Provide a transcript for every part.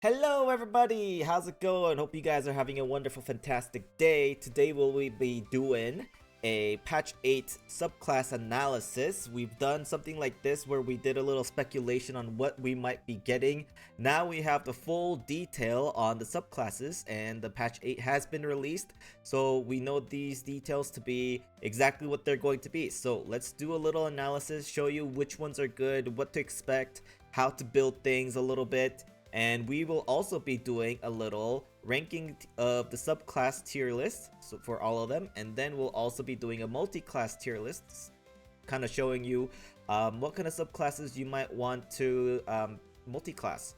Hello everybody, how's it going? Hope you guys are having a wonderful, fantastic day. Today we'll be doing a patch 8 subclass analysis. We've done something like this where we did a little speculation on what we might be getting. Now we have the full detail on the subclasses, and the patch 8 has been released, so we know these details to be exactly what they're going to be. So let's do a little analysis, show you which ones are good, what to expect, how to build things a little bit. And we will also be doing a little ranking of the subclass tier list for all of them, and then we'll also be doing a multi-class tier list, kind of showing you what kind of subclasses you might want to multi-class.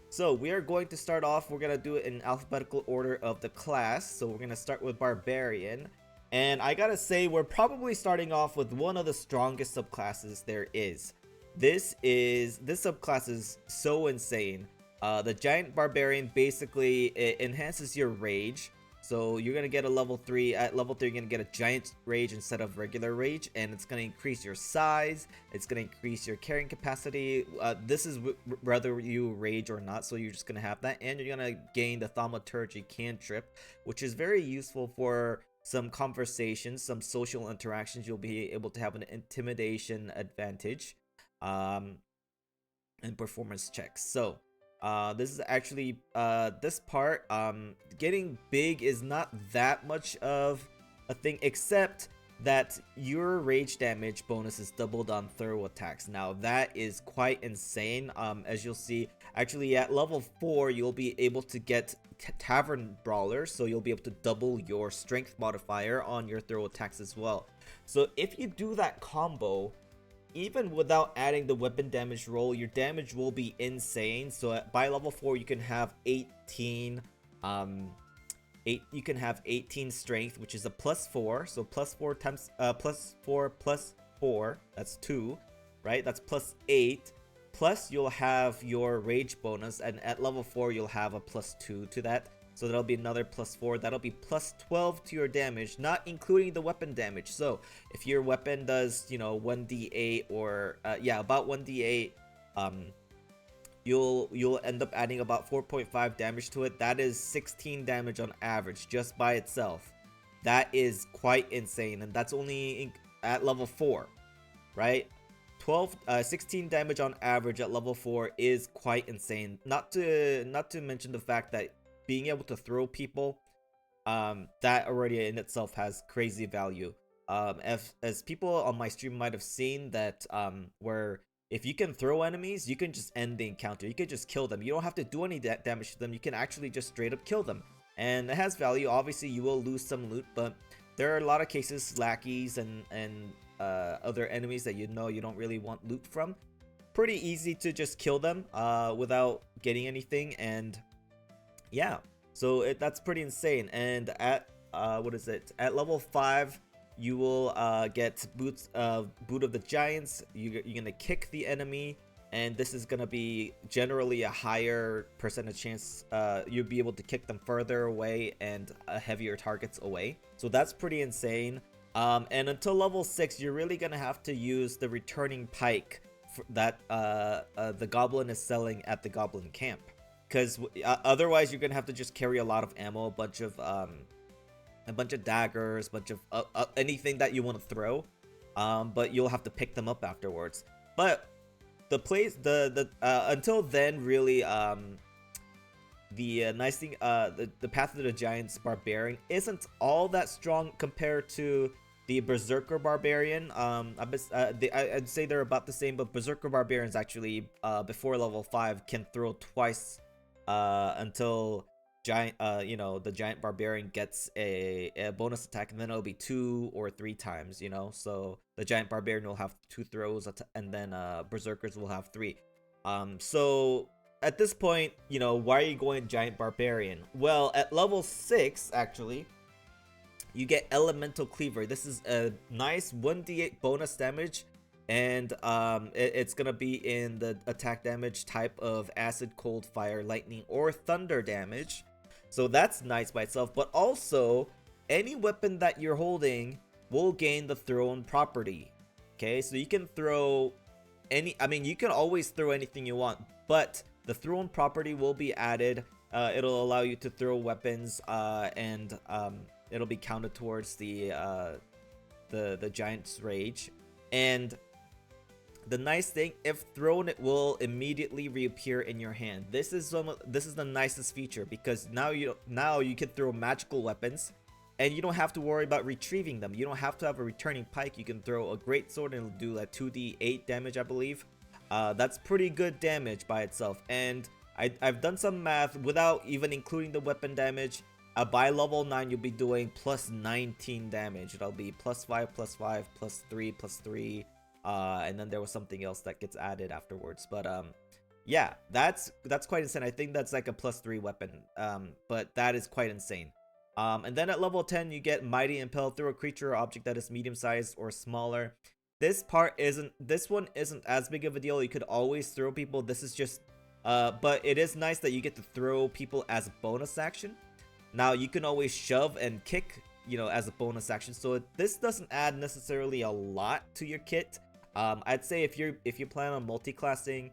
So we are going to start off, we're going to do it in alphabetical order of the class. So we're going to start with Barbarian, and I gotta say we're probably starting off with one of the strongest subclasses there is. This subclass is so insane. The Giant Barbarian basically it enhances your rage. So you're gonna get a level 3. At level 3, you're gonna get a giant rage instead of regular rage, and it's gonna increase your size. It's gonna increase your carrying capacity. This is whether you rage or not. So you're just gonna have that, and you're gonna gain the Thaumaturgy cantrip, which is very useful for some conversations, some social interactions. You'll be able to have an intimidation advantage and performance checks. So this is actually this part, getting big is not that much of a thing, except that your rage damage bonus is doubled on thorough attacks. Now that is quite insane. As you'll see, actually at level 4 you'll be able to get Tavern Brawler, so you'll be able to double your strength modifier on your thorough attacks as well. So if you do that combo, even without adding the weapon damage roll, your damage will be insane. So by level 4 you can have 18 strength, which is a +4. So +4 times +4 that's 2, right? That's +8. Plus you'll have your rage bonus, and at level 4 you'll have a +2 to that. So that'll be another +4. That'll be +12 to your damage, not including the weapon damage. So if your weapon does, 1d8 or about 1d8, you'll end up adding about 4.5 damage to it. That is 16 damage on average just by itself. That is quite insane, and that's only at level 4, right? 16 damage on average at level 4 is quite insane. Not to mention the fact that being able to throw people, that already in itself has crazy value. As people on my stream might have seen that, where if you can throw enemies, you can just end the encounter. You can just kill them. You don't have to do any damage to them. You can actually just straight up kill them, and it has value. Obviously you will lose some loot, but there are a lot of cases, lackeys and other enemies that you don't really want loot from. Pretty easy to just kill them without getting anything, and yeah, so that's pretty insane. And at at level 5 you will get Boot of the Giants. You're gonna kick the enemy, and this is gonna be generally a higher percentage chance. You'll be able to kick them further away and heavier targets away, so that's pretty insane. And until level 6 you're really gonna have to use the returning pike that the goblin is selling at the goblin camp, because otherwise you're gonna have to just carry a lot of ammo, a bunch of daggers, a bunch of anything that you want to throw, but you'll have to pick them up afterwards. But until then, really, the nice thing, the Path of the Giants Barbarian isn't all that strong compared to the Berserker Barbarian. I'd say they're about the same, but Berserker Barbarians actually, before level 5, can throw twice until the Giant Barbarian gets a bonus attack, and then it'll be 2 or 3 times, so the Giant Barbarian will have 2 throws, and then Berserkers will have 3. So at this point, why are you going Giant Barbarian? Well, at level 6 actually you get Elemental Cleaver. This is a nice 1d8 bonus damage, and it's gonna be in the attack damage type of acid, cold, fire, lightning, or thunder damage. So that's nice by itself, but also any weapon that you're holding will gain the thrown property. Okay, so you can throw you can always throw anything you want, but the thrown property will be added. It'll allow you to throw weapons, and it'll be counted towards the Giant's Rage. And the nice thing, if thrown, it will immediately reappear in your hand. This is the nicest feature, because now you can throw magical weapons, and you don't have to worry about retrieving them. You don't have to have a returning pike. You can throw a greatsword and it'll do like 2d8 damage, I believe. That's pretty good damage by itself. And I've done some math without even including the weapon damage. By level 9, you'll be doing plus 19 damage. It'll be plus 5, plus 5, plus 3, plus 3. And then there was something else that gets added afterwards. But yeah, that's quite insane. I think that's like a plus 3 weapon. But that is quite insane. And then at level 10, you get Mighty Impel through a creature or object that is medium-sized or smaller. This one isn't as big of a deal. You could always throw people. This is just, but it is nice that you get to throw people as a bonus action. Now you can always shove and kick, as a bonus action. So this doesn't add necessarily a lot to your kit. I'd say if you plan on multi-classing,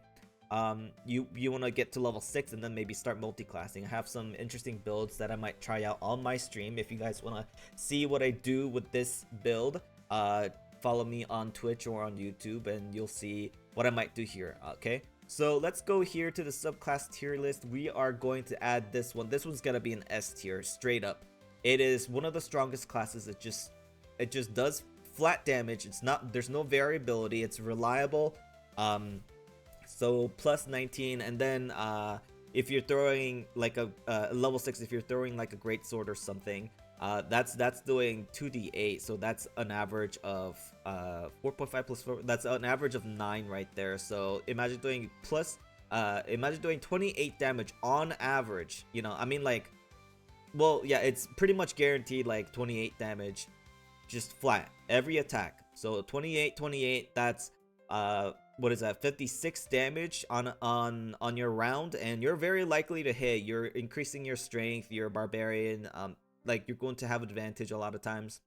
you want to get to level 6 and then maybe start multi-classing. I have some interesting builds that I might try out on my stream. If you guys want to see what I do with this build, follow me on Twitch or on YouTube and you'll see what I might do here. Okay, so let's go here to the subclass tier list. We are going to add this one. This one's gonna be an S tier straight up. It is one of the strongest classes. It just does flat damage. There's no variability. It's reliable. So plus 19, and then if you're throwing like a level 6, if you're throwing like a greatsword or something, that's doing 2d8. So that's an average of 4.5 plus 4. That's an average of 9 right there. So imagine doing 28 damage on average. I mean, like, well, yeah, it's pretty much guaranteed like 28 damage, just flat every attack. So 28, that's what is that, 56 damage on your round, and you're very likely to hit. You're increasing your strength, your barbarian, like you're going to have advantage a lot of times.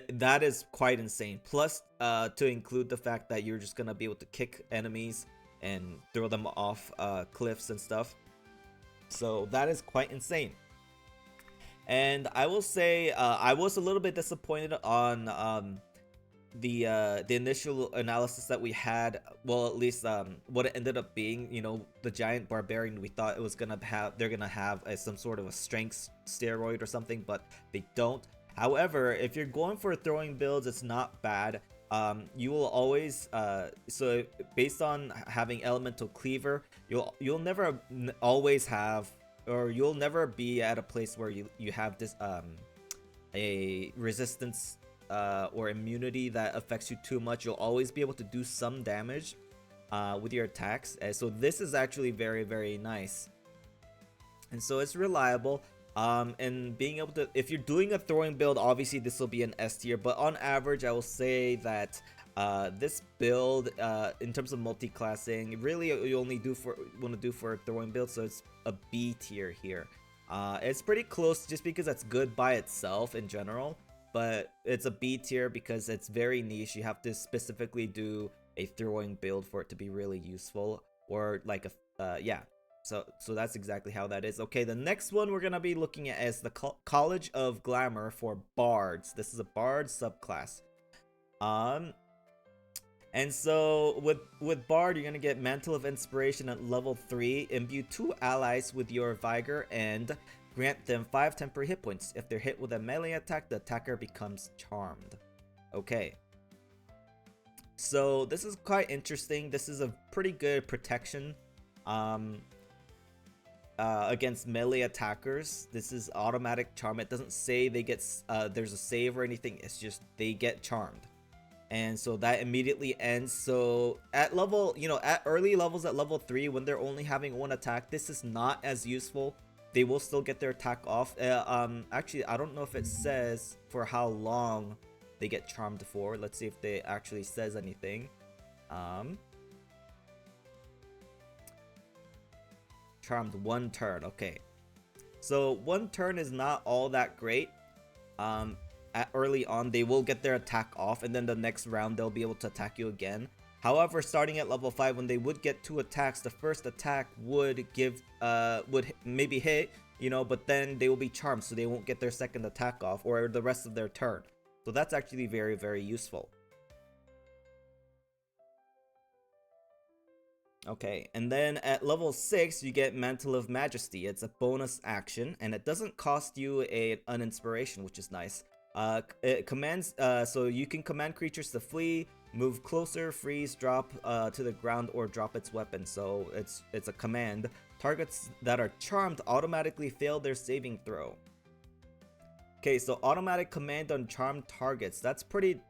That is quite insane. Plus to include the fact that you're just gonna be able to kick enemies and throw them off cliffs and stuff. So that is quite insane. And I will say I was a little bit disappointed on the initial analysis that we had. Well, at least what it ended up being. The giant barbarian, we thought it was gonna have, they're gonna have some sort of a strength steroid or something, but they don't. However, if you're going for throwing builds, it's not bad. You will always so based on having elemental cleaver, you'll never always have, or you'll never be at a place where you have this a resistance or immunity that affects you too much. You'll always be able to do some damage with your attacks. So this is actually very, very nice, and so it's reliable. And being able to, if you're doing a throwing build, obviously this will be an S tier, but on average I will say that this build, in terms of multi-classing, really you only want to do for a throwing build, so it's a B tier here. It's pretty close just because that's good by itself in general, but it's a B tier because it's very niche. You have to specifically do a throwing build for it to be really useful, or like a yeah. So that's exactly how that is. Okay, the next one we're gonna be looking at is the College of Glamor for Bards. This is a Bard subclass. And so with Bard, you're gonna get Mantle of Inspiration at level 3. Imbue 2 allies with your Vigor and grant them 5 temporary hit points. If they're hit with a melee attack, the attacker becomes charmed. Okay. So this is quite interesting. This is a pretty good protection against melee attackers. This is automatic charm. It doesn't say they get there's a save or anything. It's just they get charmed, and so that immediately ends. So at level, at early levels, at level 3, when they're only having one attack, this is not as useful. They will still get their attack off. Actually, I don't know if it says for how long they get charmed for. Let's see if they actually says anything. Charmed 1 turn. Okay, so 1 turn is not all that great. At early on, they will get their attack off, and then the next round they'll be able to attack you again. However, starting at level 5, when they would get 2 attacks, the first attack would maybe hit, you know, but then they will be charmed, so they won't get their second attack off or the rest of their turn. So that's actually very, very useful. Okay, and then at level 6, you get Mantle of Majesty. It's a bonus action, and it doesn't cost you an inspiration, which is nice. It commands, so you can command creatures to flee, move closer, freeze, drop to the ground, or drop its weapon. So it's a command. Targets that are charmed automatically fail their saving throw. Okay, so automatic command on charmed targets. That's pretty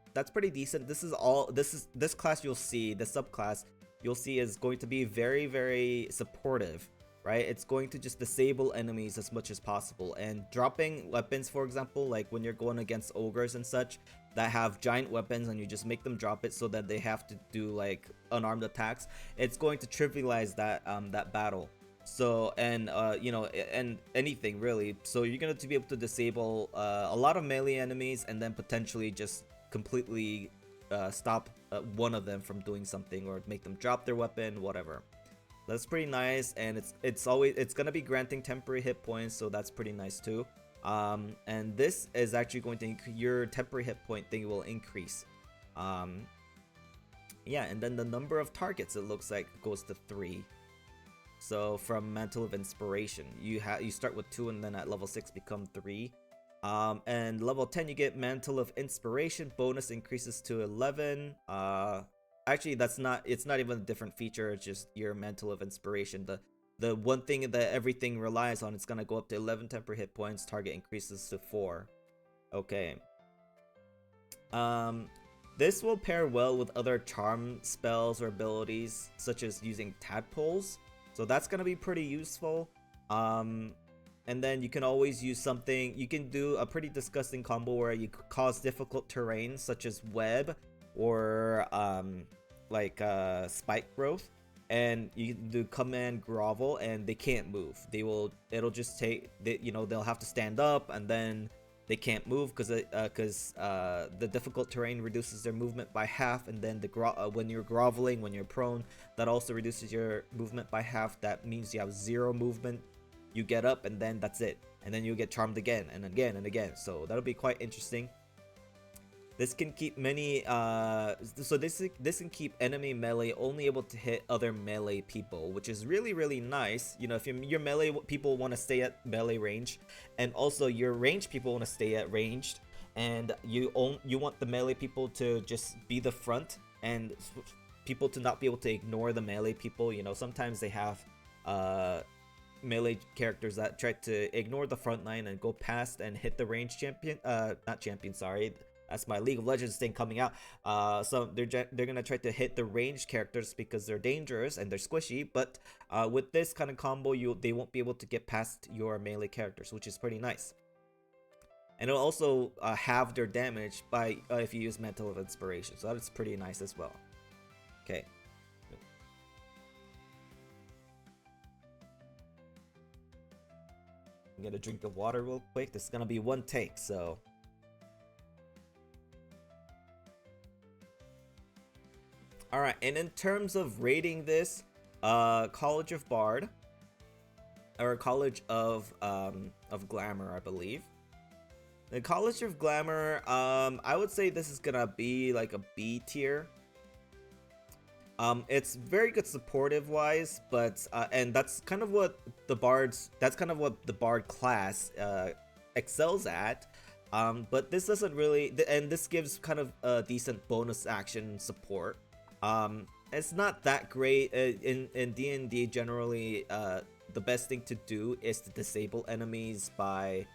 decent. This class you'll see, the subclass you'll see is going to be very, very supportive, right? It's going to just disable enemies as much as possible, and dropping weapons, for example, like when you're going against ogres and such that have giant weapons and you just make them drop it so that they have to do like unarmed attacks, it's going to trivialize that that battle. So, and you know, and anything really. So you're going to be able to disable a lot of melee enemies, and then potentially just completely stop one of them from doing something, or make them drop their weapon, whatever. That's pretty nice, and it's gonna be granting temporary hit points, so that's pretty nice too. And this is actually going to your temporary hit point thing will increase. Yeah, and then the number of targets, it looks like, goes to 3. So from Mantle of Inspiration, you start with 2, and then at level 6 become 3. And level 10 you get Mantle of Inspiration, bonus increases to 11. Actually, it's not even a different feature, it's just your Mantle of Inspiration. The one thing that everything relies on, it's gonna go up to 11 temporary hit points, target increases to 4. Okay. This will pair well with other charm spells or abilities, such as using tadpoles. So that's gonna be pretty useful. And then you can always use something, you can do a pretty disgusting combo where you cause difficult terrain such as web or spike growth, and you can do command grovel, and they can't move. It'll just take, you know, they'll have to stand up, and then they can't move because the difficult terrain reduces their movement by half, and then when you're groveling, when you're prone, that also reduces your movement by half. That means you have 0 movement. You get up, and then that's it, and then you get charmed again and again and again. So that'll be quite interesting. This can keep many this can keep enemy melee only able to hit other melee people, which is really, really nice. You know, if your melee people want to stay at melee range, and also your range people want to stay at ranged, and you want the melee people to just be the front, and people to not be able to ignore the melee people. You know, sometimes they have melee characters that try to ignore the front line and go past and hit the range champion, not champion, sorry, that's my League of Legends thing coming out. So they're gonna try to hit the ranged characters because they're dangerous and they're squishy, but with this kind of combo, they won't be able to get past your melee characters, which is pretty nice. And it'll also halve their damage by if you use Mantle of Inspiration, so that's pretty nice as well. Okay. I'm gonna drink the water real quick. This is gonna be one take, so. Alright, and in terms of rating this, College of Bard, or College of Glamor, I believe. The College of Glamor, I would say this is gonna be like a B tier. It's very good supportive wise, but and that's kind of what the Bard class excels at. But this doesn't really, and this gives kind of a decent bonus action support. It's not that great in D&D. Generally, the best thing to do is to disable enemies by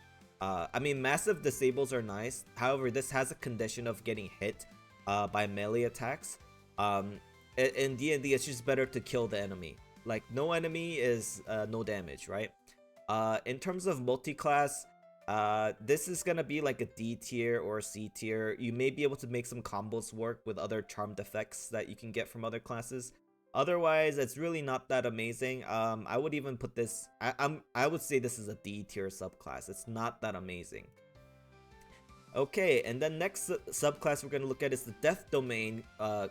I mean, massive disables are nice. However, this has a condition of getting hit by melee attacks. In D&D, it's just better to kill the enemy. Like, no enemy is no damage, right? In terms of multi-class, this is gonna be like a D tier or C tier. You may be able to make some combos work with other charmed effects that you can get from other classes. Otherwise, it's really not that amazing. I would even put this, I would say this is a D tier subclass. It's not that amazing. Okay, and then next subclass we're gonna look at is the Death Domain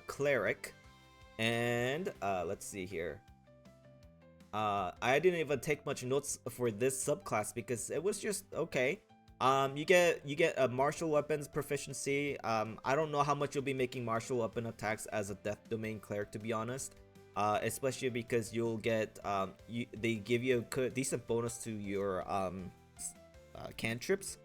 Cleric. And let's see here. I didn't even take much notes for this subclass because it was just okay. You get a martial weapons proficiency. I don't know how much you'll be making martial weapon attacks as a death domain cleric, to be honest. Especially because you'll get they give you a decent bonus to your cantrips.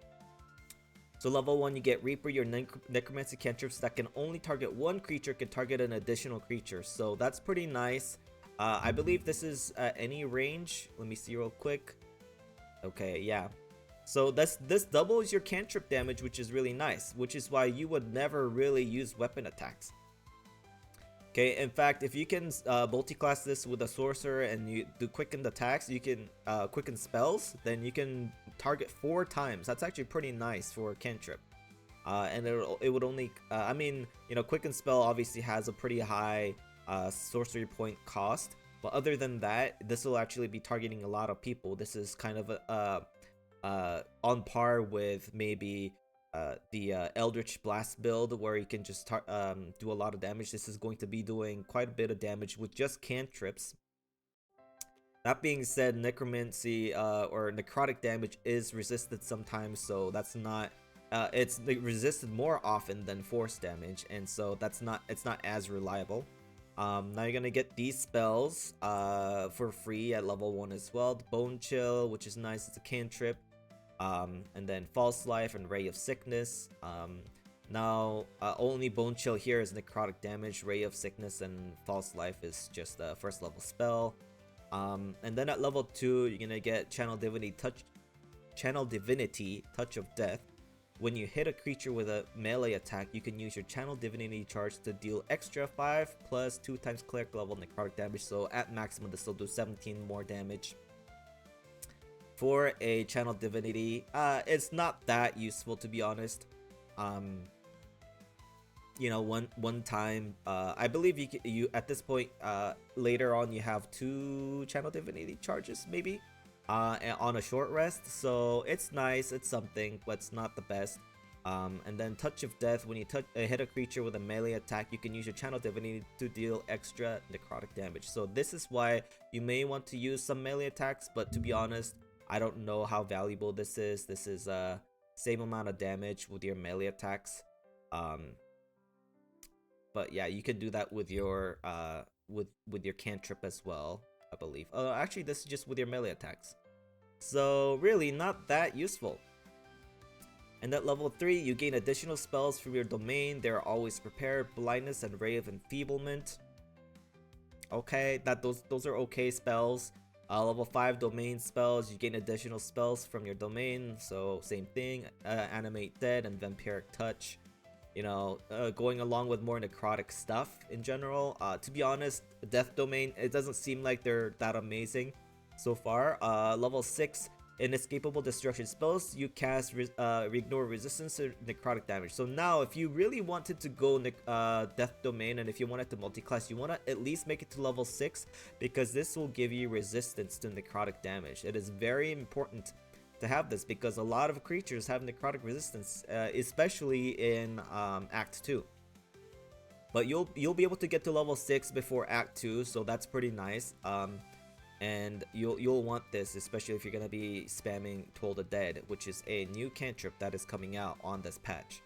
So level 1 you get Reaper, your necromancy cantrips that can only target one creature, can target an additional creature. So that's pretty nice. I believe this is at any range. Let me see real quick. Okay, yeah. So this doubles your cantrip damage, which is really nice, which is why you would never really use weapon attacks. Okay, in fact, if you can multi-class this with a sorcerer and you do quickened attacks, you can quicken spells, then you can target 4 times. That's actually pretty nice for a cantrip. And it would only, I mean, you know, quicken spell obviously has a pretty high sorcery point cost, but other than that, this will actually be targeting a lot of people. This is kind of on par with maybe the Eldritch Blast build, where you can just do a lot of damage. This is going to be doing quite a bit of damage with just cantrips. That being said, necromancy or necrotic damage is resisted sometimes, so that's not it's resisted more often than force damage, and so it's not as reliable. Now you're gonna get these spells for free at level 1 as well. The Bone Chill, which is nice, it's a cantrip. And then False Life and Ray of Sickness. Now only Bone Chill here is necrotic damage. Ray of Sickness and False Life is just a first level spell. And then at level 2 you're gonna get Channel Divinity Touch of Death. When you hit a creature with a melee attack, you can use your Channel Divinity charge to deal extra 5 plus 2 times cleric level necrotic damage. So at maximum this will do 17 more damage. For a Channel Divinity, it's not that useful, to be honest. You know, one time, I believe you at this point later on you have 2 Channel Divinity charges maybe on a short rest, so it's nice, it's something, but it's not the best. And then Touch of Death, when you hit a creature with a melee attack, you can use your Channel Divinity to deal extra necrotic damage. So this is why you may want to use some melee attacks, but to be honest, I don't know how valuable this is. This is same amount of damage with your melee attacks. But yeah, you can do that with your with your cantrip as well, I believe. Oh, actually, this is just with your melee attacks. So really not that useful. And at level 3, you gain additional spells from your domain. They're always prepared, blindness and ray of enfeeblement. Okay, those are okay spells. Level 5 domain spells, you gain additional spells from your domain, so same thing. Animate Dead and Vampiric Touch, you know, going along with more necrotic stuff in general. To be honest, Death Domain, it doesn't seem like they're that amazing so far. Level 6, Inescapable Destruction spells, you cast ignore resistance to necrotic damage. So now if you really wanted to go Death Domain, and if you wanted to multi-class, you want to at least make it to level 6, because this will give you resistance to necrotic damage. It is very important to have this because a lot of creatures have necrotic resistance, especially in Act 2. But you'll be able to get to level 6 before Act 2, so that's pretty nice. And you'll want this, especially if you're gonna be spamming Toll the Dead, which is a new cantrip that is coming out on this patch.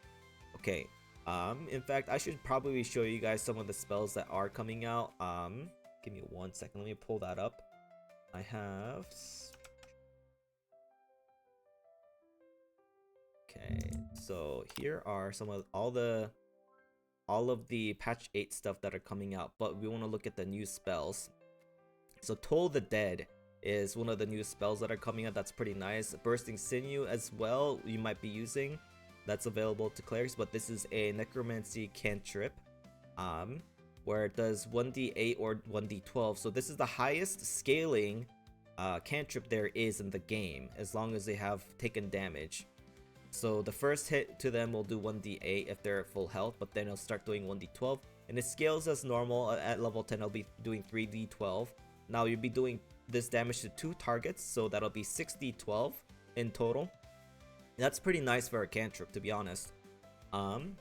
Okay, in fact, I should probably show you guys some of the spells that are coming out. Give me 1 second, let me pull that up. I have... Okay, so here are some of all of the patch 8 stuff that are coming out, but we want to look at the new spells. So Toll the Dead is one of the new spells that are coming out. That's pretty nice. Bursting Sinew as well, you might be using. That's available to clerics, but this is a necromancy cantrip, where it does 1d8 or 1d12. So this is the highest scaling cantrip there is in the game, as long as they have taken damage. So the first hit to them will do 1d8 if they're at full health, but then it'll start doing 1d12, and it scales as normal. At level 10 it'll be doing 3d12. Now you'll be doing this damage to 2 targets, so that'll be 6d12 in total. That's pretty nice for a cantrip, to be honest. And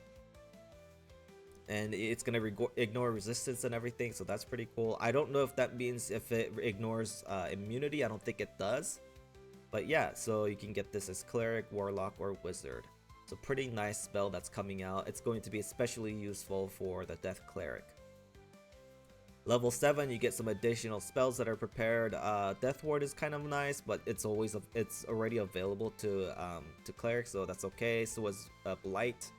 and it's gonna ignore resistance and everything, so that's pretty cool. I don't know if that means if it ignores immunity. I don't think it does, but yeah, so you can get this as Cleric, Warlock, or Wizard. So pretty nice spell that's coming out. It's going to be especially useful for the Death Cleric. Level 7, you get some additional spells that are prepared. Death Ward is kind of nice, but it's already available to Cleric, so that's okay. So is Blight.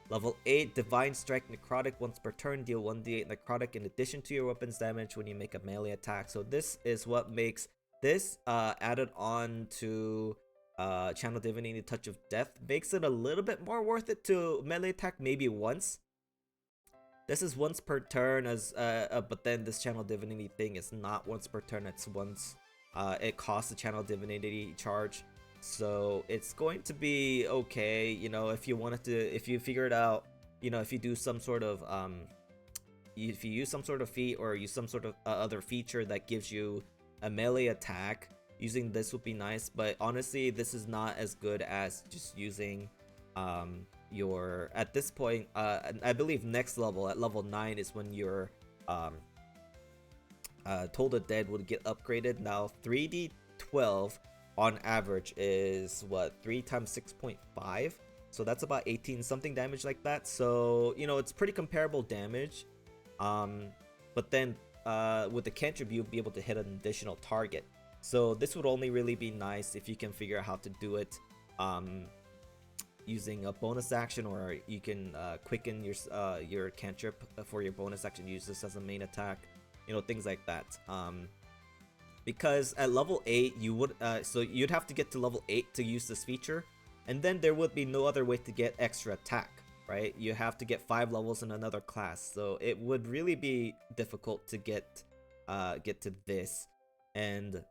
Level 8, Divine Strike Necrotic. Once per turn, deal 1d8 Necrotic in addition to your weapon's damage when you make a melee attack. So this is what makes this added on to Channel Divinity Touch of Death. Makes it a little bit more worth it to melee attack maybe once. This is once per turn, but then this Channel Divinity thing is not once per turn. It's once. It costs a Channel Divinity charge. So it's going to be okay, you know, if you wanted to, if you figure it out, you know, if you do some sort of, if you use some sort of feat or use some sort of other feature that gives you a melee attack, using this would be nice. But honestly, this is not as good as just using, at this point, I believe next level, at level 9 is when your, Toll the Dead would get upgraded. Now 3d12 on average is what, 3 times 6.5, so that's about 18 something damage like that. So you know, it's pretty comparable damage, but then with the cantrip you'll be able to hit an additional target. So this would only really be nice if you can figure out how to do it using a bonus action, or you can quicken your cantrip for your bonus action, use this as a main attack, you know, things like that. Because at level 8 you would so you'd have to get to level 8 to use this feature, and then there would be no other way to get extra attack, right? You have to get 5 levels in another class, so it would really be difficult to get to this, and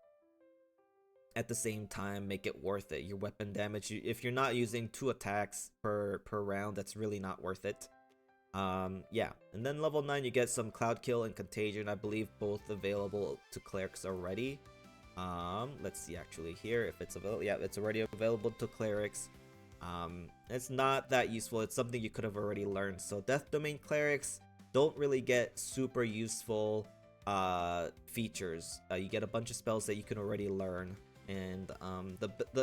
at the same time make it worth it. Your weapon damage, if you're not using 2 attacks per round, that's really not worth it. Yeah, and then level 9 you get some Cloud Kill and Contagion, I believe both available to clerics already. Let's see actually here if it's available. Yeah, it's already available to clerics. It's not that useful. It's something you could have already learned. So Death Domain clerics don't really get super useful features. You get a bunch of spells that you can already learn, and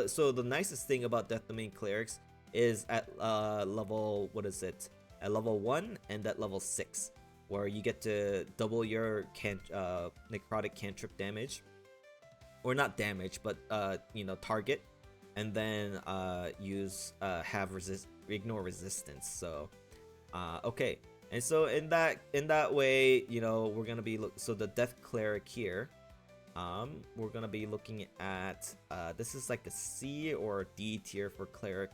so the nicest thing about Death Domain clerics is at level, what is it? At level 1 and at level 6, where you get to double your necrotic cantrip damage, or not damage, but you know, target, and then ignore resistance. So okay, and so in that way, you know, we're gonna be so the Death Cleric here, we're gonna be looking at this is like a C or a D tier for cleric.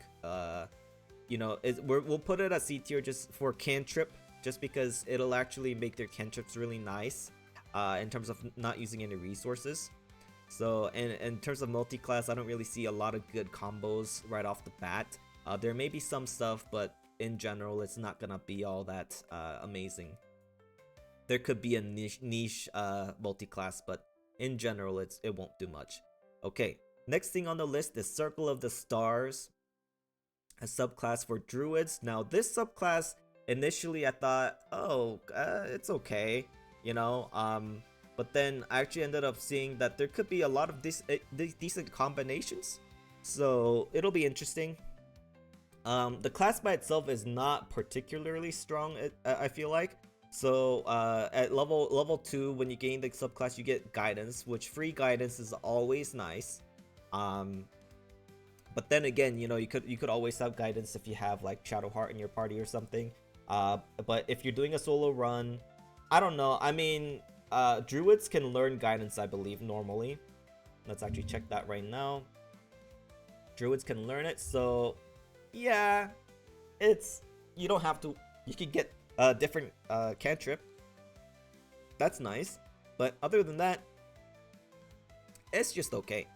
You know, we'll put it at C tier just for cantrip, just because it'll actually make their cantrips really nice in terms of not using any resources. So in terms of multi-class, I don't really see a lot of good combos right off the bat. There may be some stuff, but in general it's not gonna be all that amazing. There could be a niche multi-class, but in general it won't do much. Okay, next thing on the list is Circle of the Stars, a subclass for druids. Now this subclass, initially I thought, oh, it's okay, you know, but then I actually ended up seeing that there could be a lot of decent combinations, so it'll be interesting. The class by itself is not particularly strong, I feel like. So at level 2, when you gain the subclass, you get guidance, which free guidance is always nice. But then again, you know, you could always have guidance if you have like Shadowheart in your party or something. But if you're doing a solo run, I don't know. I mean, druids can learn guidance, I believe, normally. Let's actually check that right now. Druids can learn it, so yeah, you don't have to. You can get a different cantrip. That's nice, but other than that, it's just okay.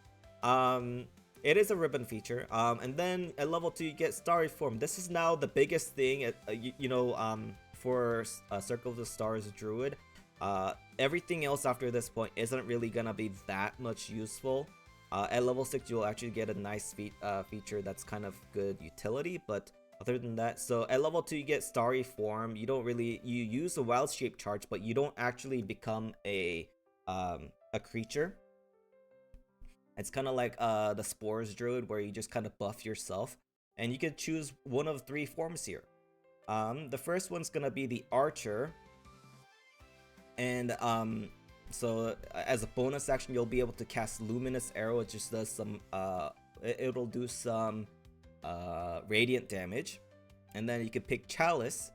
It is a ribbon feature, and then at level 2 you get Starry Form. This is now the biggest thing, for Circle of the Stars Druid. Everything else after this point isn't really gonna be that much useful. At level 6 you'll actually get a nice feature that's kind of good utility, but Other than that, so at level 2 you get Starry Form. You don't really, you use a Wild Shape charge, but you don't actually become a creature. It's kind of like the Spores Druid, where you just kind of buff yourself, and you can choose one of 3 forms here. The first one's gonna be the Archer, and so as a bonus action, you'll be able to cast Luminous Arrow. It just does some it'll do some radiant damage. And then you can pick Chalice,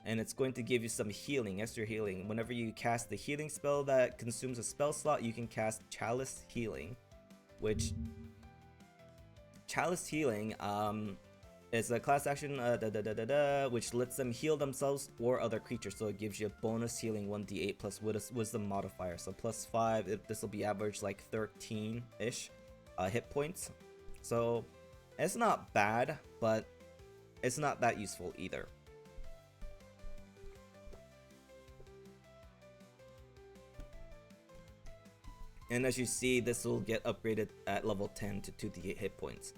and it's going to give you some healing, extra healing. Whenever you cast the healing spell that consumes a spell slot, you can cast Chalice Healing, which Chalice Healing is a class action which lets them heal themselves or other creatures. So it gives you a bonus healing 1d8 plus wisdom modifier, so plus 5. This will be average like 13-ish hit points. So it's not bad, but it's not that useful either. And as you see, this will get upgraded at level 10 to 2d8 hit points.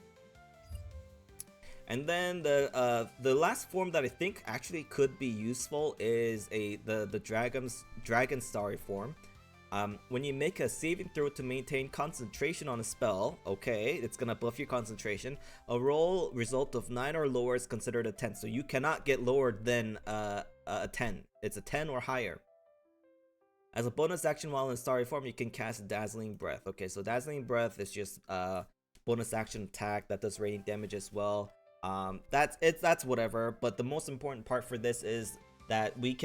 And then the last form that I think actually could be useful is the Dragon Starry form. When you make a saving throw to maintain concentration on a spell, okay, it's gonna buff your concentration. A roll result of 9 or lower is considered a 10, so you cannot get lower than a 10. It's a 10 or higher. As a bonus action while in Starry form, you can cast Dazzling Breath. Okay, so Dazzling Breath is just a bonus action attack that does radiant damage as well. That's whatever, but the most important part for this is that we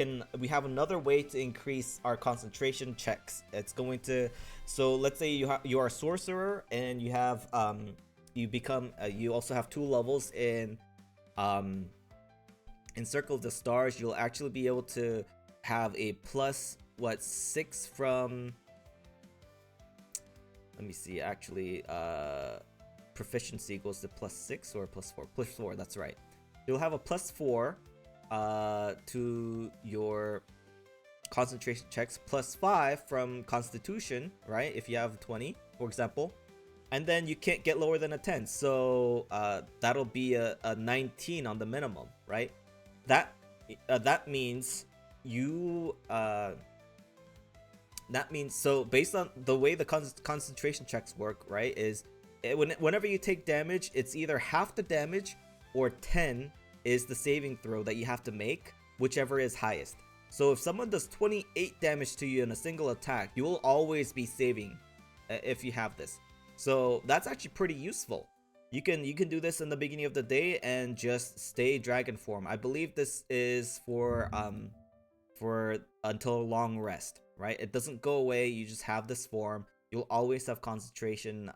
have another way to increase our concentration checks. It's going to, so let's say you are a sorcerer and you have you also have 2 levels in Circle of the Stars. You'll actually be able to have a plus 6 from, let me see, actually proficiency goes to plus 6 or plus 4. Plus 4, that's right. You'll have a plus 4 to your concentration checks, plus 5 from Constitution, right? If you have 20, for example, and then you can't get lower than a 10, so that'll be a 19 on the minimum, right? That means you so based on the way the concentration checks work, right, is whenever you take damage, it's either half the damage or 10 is the saving throw that you have to make, whichever is highest. So if someone does 28 damage to you in a single attack, you will always be saving if you have this. So that's actually pretty useful. You can do this in the beginning of the day and just stay dragon form. I believe this is for until long rest, right? It doesn't go away. You just have this form. You'll always have concentration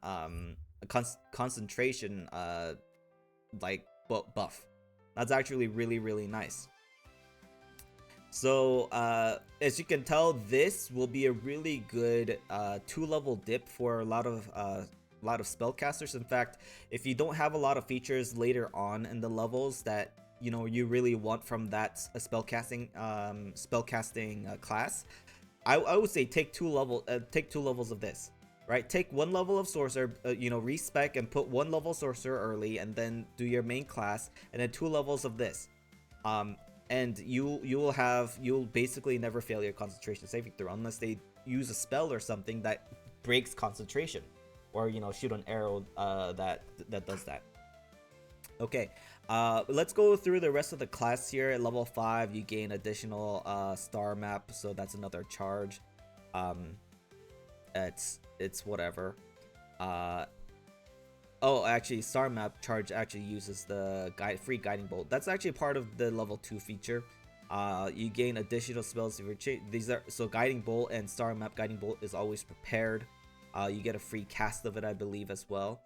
like buff. That's actually really, really nice. So as you can tell, this will be a really good 2-level dip for a lot of spellcasters. In fact, if you don't have a lot of features later on in the levels that you really want from that spellcasting class, I would say take 2 levels of this. Right, take 1 level of sorcerer, respec and put 1 level sorcerer early, and then do your main class, and then 2 levels of this, and you'll basically never fail your concentration saving throw unless they use a spell or something that breaks concentration, or shoot an arrow that does that. Okay, let's go through the rest of the class here. At level 5, you gain additional star map, so that's another charge. It's whatever. Oh, actually, Star Map charge actually uses the free Guiding Bolt. That's actually part of the level 2 feature. You gain additional spells if you're these are so Guiding Bolt and Star Map Guiding Bolt is always prepared. You get a free cast of it, I believe, as well.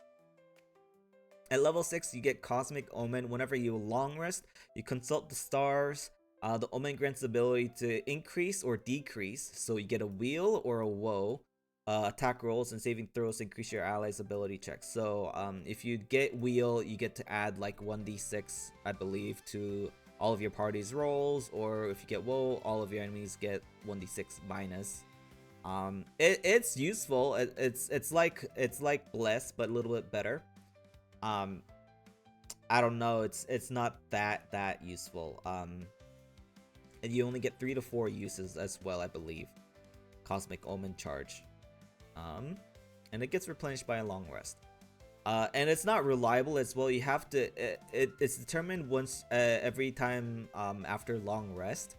At level 6, you get Cosmic Omen. Whenever you long rest, you consult the stars. The Omen grants the ability to increase or decrease. So you get a wheel or a woe. Attack rolls and saving throws increase your allies' ability checks. So if you get wheel, you get to add like 1d6, I believe, to all of your party's rolls. Or if you get woe, all of your enemies get 1d6 minus. It's useful. It's like Bless, but a little bit better. I don't know, it's not that useful. And you only get 3 to 4 uses as well, I believe. Cosmic Omen charge. And it gets replenished by a long rest. And it's not reliable as well. You have to it's determined once every time after long rest.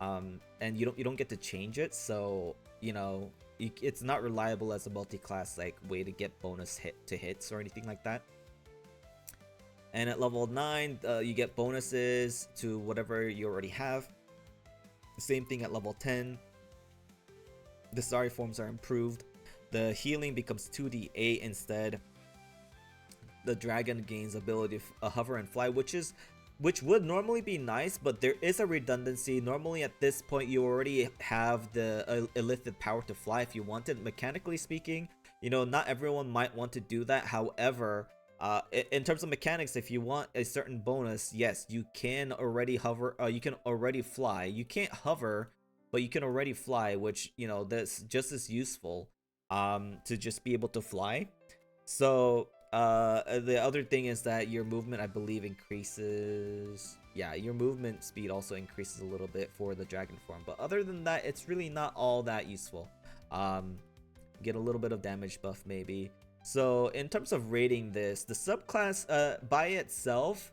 And you don't get to change it, so you know it's not reliable as a multi-class like way to get bonus hits or anything like that. And at level 9, you get bonuses to whatever you already have. Same thing at level 10. The sorry forms are improved. The healing becomes 2d8 instead. The dragon gains ability to hover and fly, which would normally be nice, but there is a redundancy. Normally at this point you already have the illithid power to fly if you wanted. Mechanically speaking, you know, not everyone might want to do that. However, in terms of mechanics, if you want a certain bonus, yes, you can already hover, you can already fly. You can't hover, but you can already fly, which, you know, that's just as useful to just be able to fly. So the other thing is that your movement, I believe, increases. Yeah, your movement speed also increases a little bit for the dragon form, but other than that, it's really not all that useful. Get a little bit of damage buff maybe. So in terms of rating this, the subclass by itself,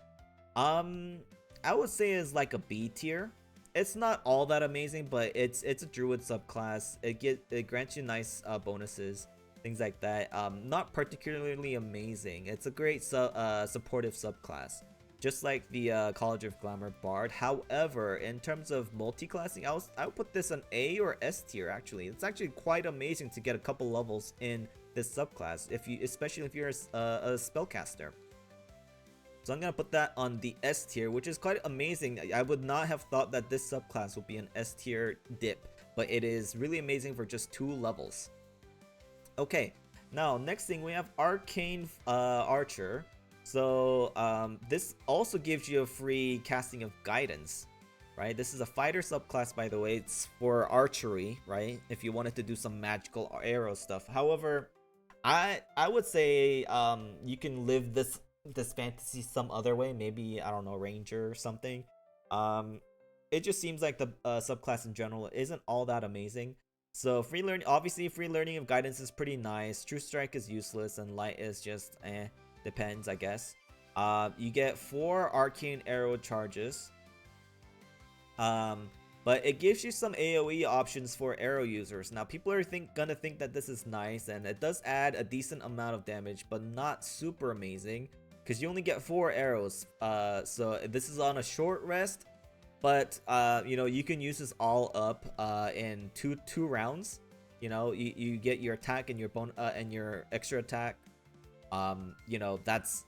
I would say is like a B tier. It's not all that amazing, but it's a druid subclass. It grants you nice bonuses, things like that. Not particularly amazing. It's a great supportive subclass, just like the College of Glamor Bard. However, in terms of multi-classing, I would put this an A or S tier. Actually, it's actually quite amazing to get a couple levels in this subclass, especially if you're a spellcaster. So I'm gonna put that on the S tier, which is quite amazing. I would not have thought that this subclass would be an S tier dip, but it is really amazing for just 2 levels. Okay, now next thing we have Arcane Archer. So this also gives you a free casting of guidance, right? This is a fighter subclass, by the way. It's for archery, right? If you wanted to do some magical arrow stuff. However, I would say you can live this fantasy some other way. Maybe, I don't know, ranger or something. It just seems like the subclass in general isn't all that amazing. So free learning, obviously free learning of guidance is pretty nice. True strike is useless, and light is just depends, I guess. You get 4 arcane arrow charges. But it gives you some AoE options for arrow users. Now, people are gonna think that this is nice, and it does add a decent amount of damage, but not super amazing, because you only get 4 arrows. So this is on a short rest, but you know, you can use this all up in two rounds. You know, you get your attack and your and your extra attack. You know, that's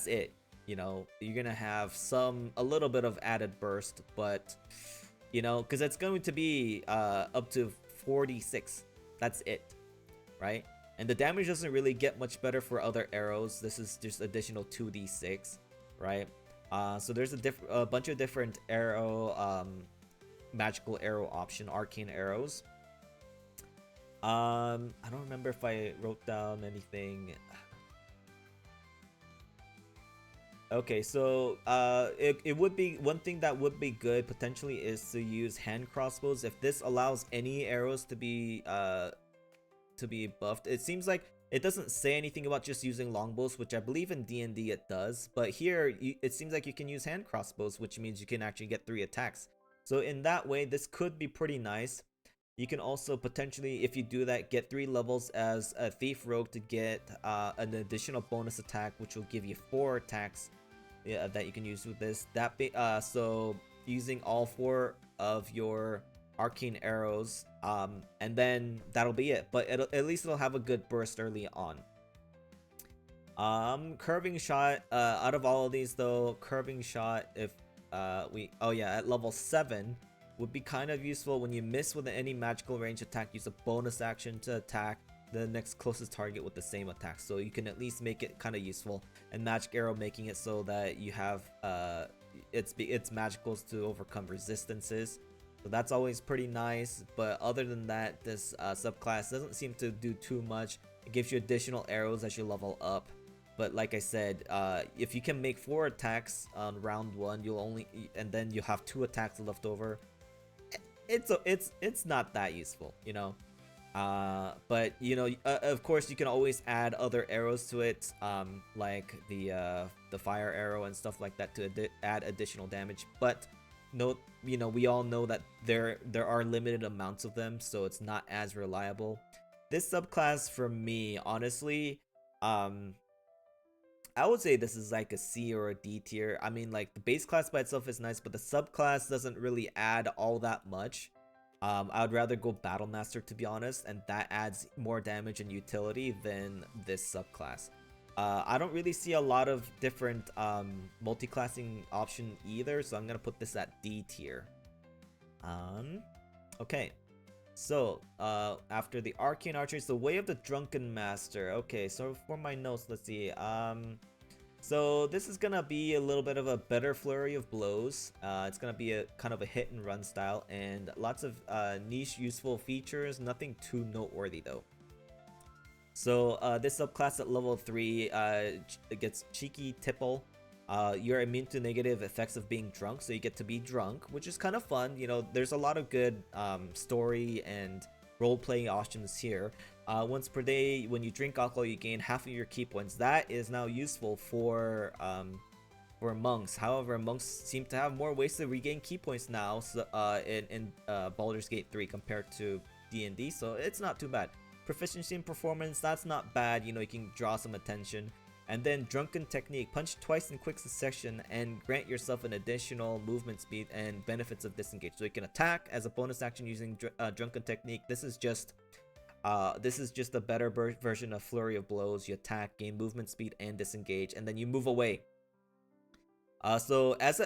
it. You know, you're gonna have a little bit of added burst, but you know, because it's going to be up to 46. That's it, right? And the damage doesn't really get much better for other arrows. This is just additional 2d6, right? So there's a bunch of different arrow, magical arrow option, arcane arrows. I don't remember if I wrote down anything. Okay, so it would be one thing that would be good potentially is to use hand crossbows. If this allows any arrows to be buffed, it seems like it doesn't say anything about just using longbows, which I believe in D&D it does. But here it seems like you can use hand crossbows, which means you can actually get 3 attacks. So in that way, this could be pretty nice. You can also potentially, if you do that, get 3 levels as a thief rogue to get an additional bonus attack, which will give you 4 attacks. Yeah, that you can use with this. So using all 4 of your arcane arrows, and then that'll be it. But at least it'll have a good burst early on. Curving shot. Out of all of these, though, curving shot. If at level 7 would be kind of useful. When you miss with any magical range attack, use a bonus action to attack the next closest target with the same attack, so you can at least make it kind of useful. And magic arrow making it so that you have it's magicals to overcome resistances, so that's always pretty nice. But other than that, this subclass doesn't seem to do too much. It gives you additional arrows as you level up, But like I said, if you can make 4 attacks on round 1, and then you have 2 attacks left over, it's not that useful, you know. But you know, of course, you can always add other arrows to it, like the fire arrow and stuff like that to add additional damage. But no, you know, we all know that there are limited amounts of them, so it's not as reliable. This subclass for me, honestly, I would say this is like a C or a D tier. I mean, like, the base class by itself is nice, but the subclass doesn't really add all that much. I would rather go Battlemaster, to be honest, and that adds more damage and utility than this subclass. I don't really see a lot of different multi-classing option either, so I'm gonna put this at D tier. Okay. So, after the Arcane Archers, the Way of the Drunken Master. Okay, so for my notes, let's see. So this is gonna be a little bit of a better flurry of blows. It's gonna be a kind of a hit and run style, and lots of niche useful features. Nothing too noteworthy though. So this subclass at level 3 it gets Cheeky Tipple. You're immune to negative effects of being drunk, so you get to be drunk, which is kind of fun. You know, there's a lot of good story and role-playing options here. Once per day, when you drink alcohol, you gain half of your key points. That is now useful for monks. However, monks seem to have more ways to regain key points now, so, in Baldur's Gate 3 compared to D&D, so it's not too bad. Proficiency in performance, that's not bad. You know, you can draw some attention. And then Drunken Technique, punch twice in quick succession and grant yourself an additional movement speed and benefits of disengage. So you can attack as a bonus action using Drunken Technique. This is just a better version of Flurry of Blows. You attack, gain movement speed, and disengage, and then you move away. So as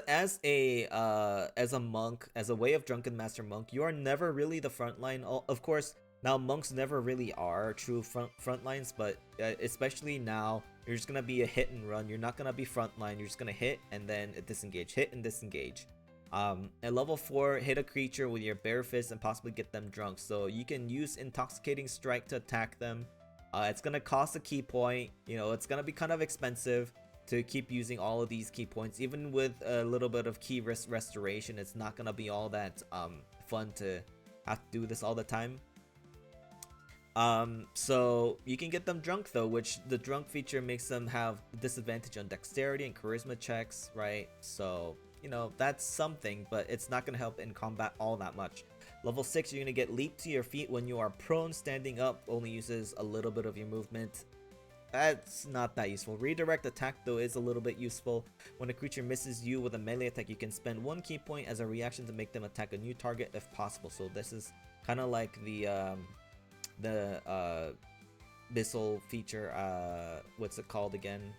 a monk, as a Way of Drunken Master monk, you are never really the front line. Of course, now monks never really are true front lines, but especially now, you're just gonna be a hit and run. You're not gonna be front line. You're just gonna hit and then disengage, hit and disengage. At level 4, hit a creature with your bare fist and possibly get them drunk. So you can use Intoxicating Strike to attack them. It's gonna cost a key point. You know, it's gonna be kind of expensive to keep using all of these key points. Even with a little bit of key restoration, it's not gonna be all that fun to have to do this all the time. So you can get them drunk though, which the drunk feature makes them have disadvantage on dexterity and charisma checks, right? So, you know, that's something, but it's not gonna help in combat all that much. Level 6, you're gonna get Leap to your feet when you are prone. Standing up only uses a little bit of your movement. That's not that useful. Redirect attack though is a little bit useful. When a creature misses you with a melee attack, you can spend 1 key point as a reaction to make them attack a new target if possible. So this is kind of like the missile feature, what's it called again,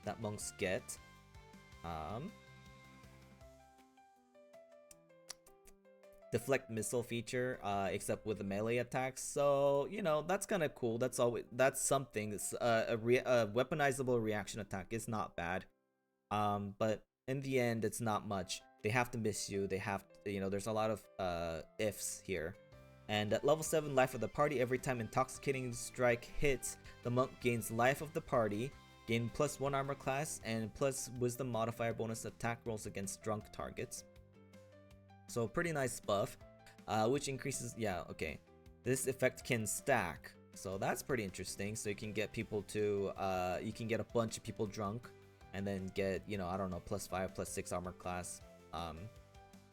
that monks get. Deflect missile feature, except with the melee attacks. So, you know, that's kind of cool. That's something. It's a weaponizable reaction attack is not bad. But in the end, it's not much. They have to miss you. They have to, you know, there's a lot of ifs here. And at level 7, Life of the Party, every time Intoxicating Strike hits, the monk gains Life of the Party, gain +1 armor class, and plus Wisdom modifier bonus attack rolls against drunk targets. So pretty nice buff, which increases, yeah, okay. This effect can stack, so that's pretty interesting. So you can get people to, you can get a bunch of people drunk, and then get, you know, I don't know, +5, +6 armor class.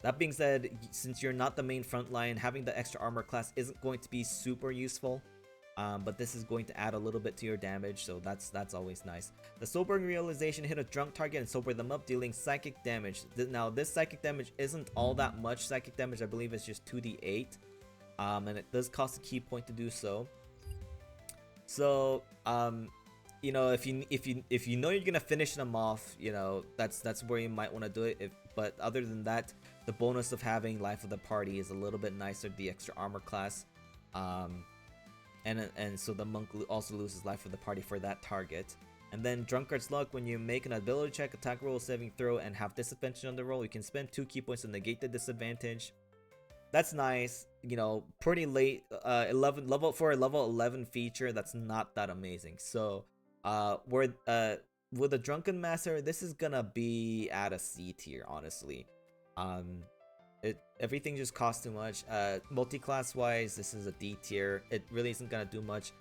That being said, since you're not the main front line, having the extra armor class isn't going to be super useful. But this is going to add a little bit to your damage, so that's always nice. The Sobering Realization, hit a drunk target and sober them up, dealing psychic damage. Now, this psychic damage isn't all that much psychic damage. I believe it's just 2d8. And it does cost a key point to do so. So, you know, if you know you're gonna finish them off, you know, that's where you might want to do it. But other than that, the bonus of having Life of the Party is a little bit nicer, the extra armor class. And so the monk also loses Life of the Party for that target. And then Drunkard's Luck, when you make an ability check, attack roll, saving throw, and have disadvantage on the roll, you can spend 2 key points to negate the disadvantage. That's nice, you know, pretty late. 11 level for a level 11 feature, that's not that amazing. So With a Drunken Master, this is gonna be at a C tier, honestly. Everything just costs too much. Multi-class wise, this is a D tier. It really isn't gonna do much.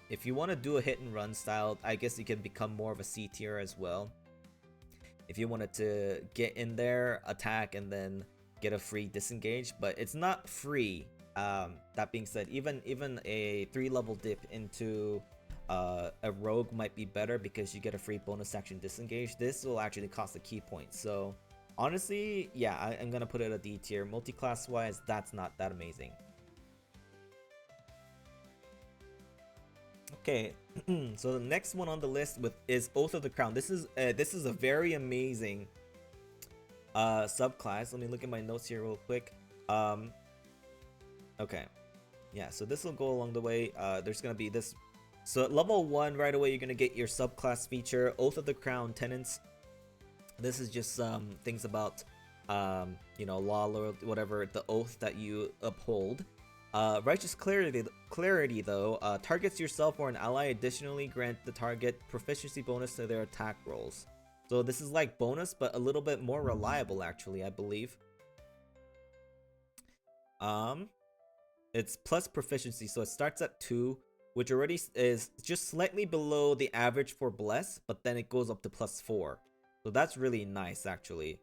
If you want to do a hit and run style, I guess you can become more of a C tier as well. If you wanted to get in there, attack, and then get a free disengage, but it's not free. That being said, even a 3-level dip into a rogue might be better because you get a free bonus action disengage. This will actually cost a key point. So honestly, yeah, I'm gonna put it a D tier. Multi-class wise, that's not that amazing. Okay, so the next one on the list is Oath of the Crown. This is a very amazing subclass. Let me look at my notes here real quick. Okay, yeah, so this will go along the way. There's gonna be this. So at level 1, right away, you're gonna get your subclass feature, Oath of the Crown Tenets. This is just things about you know, law, loyalty, whatever, the oath that you uphold. Righteous clarity though, targets yourself or an ally, additionally grant the target proficiency bonus to their attack rolls. So this is like bonus, but a little bit more reliable actually, I believe. It's plus proficiency, so it starts at 2, which already is just slightly below the average for bless, but then it goes up to plus 4. So that's really nice actually.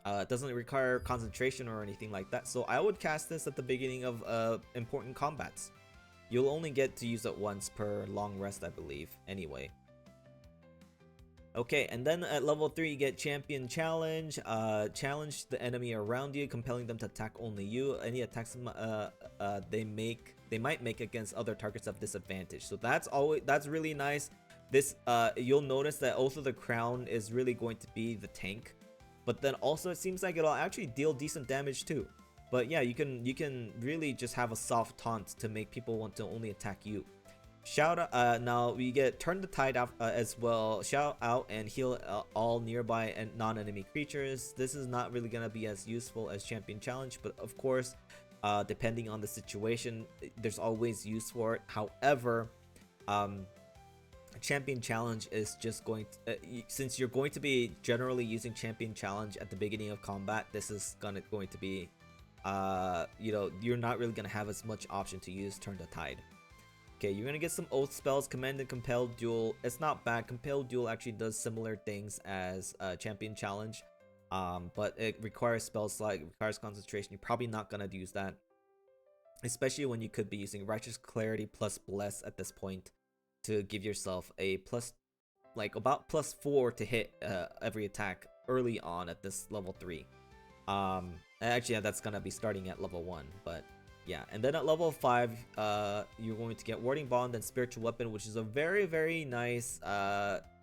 It doesn't require concentration or anything like that, so I would cast this at the beginning of important combats. You'll only get to use it once per long rest, I believe, anyway. Okay, and then at level 3 you get Champion Challenge. Challenge the enemy around you, compelling them to attack only you. Any attacks they might make against other targets have disadvantage. So that's really nice. This you'll notice that Oath of the Crown is really going to be the tank. But then also it seems like it'll actually deal decent damage too. But yeah, you can really just have a soft taunt to make people want to only attack you. Shout out, now we get Turn the Tide out as well. Shout out and heal all nearby and non-enemy creatures. This is not really gonna be as useful as Champion Challenge, but of course, depending on the situation, there's always use for it. However, Champion Challenge is just going to, since you're going to be generally using Champion Challenge at the beginning of combat, this is going to be you know, you're not really going to have as much option to use Turn the Tide. Okay, you're going to get some oath spells. Command and Compel Duel, it's not bad. Compel Duel actually does similar things as Champion Challenge, but it requires spells like requires concentration. You're probably not going to use that, especially when you could be using Righteous Clarity plus Bless at this point to give yourself a plus, like about plus 4 to hit every attack early on at this level 3. Actually, yeah, that's gonna be starting at level 1, but yeah. And then at level 5, you're going to get Warding Bond and Spiritual Weapon, which is a very nice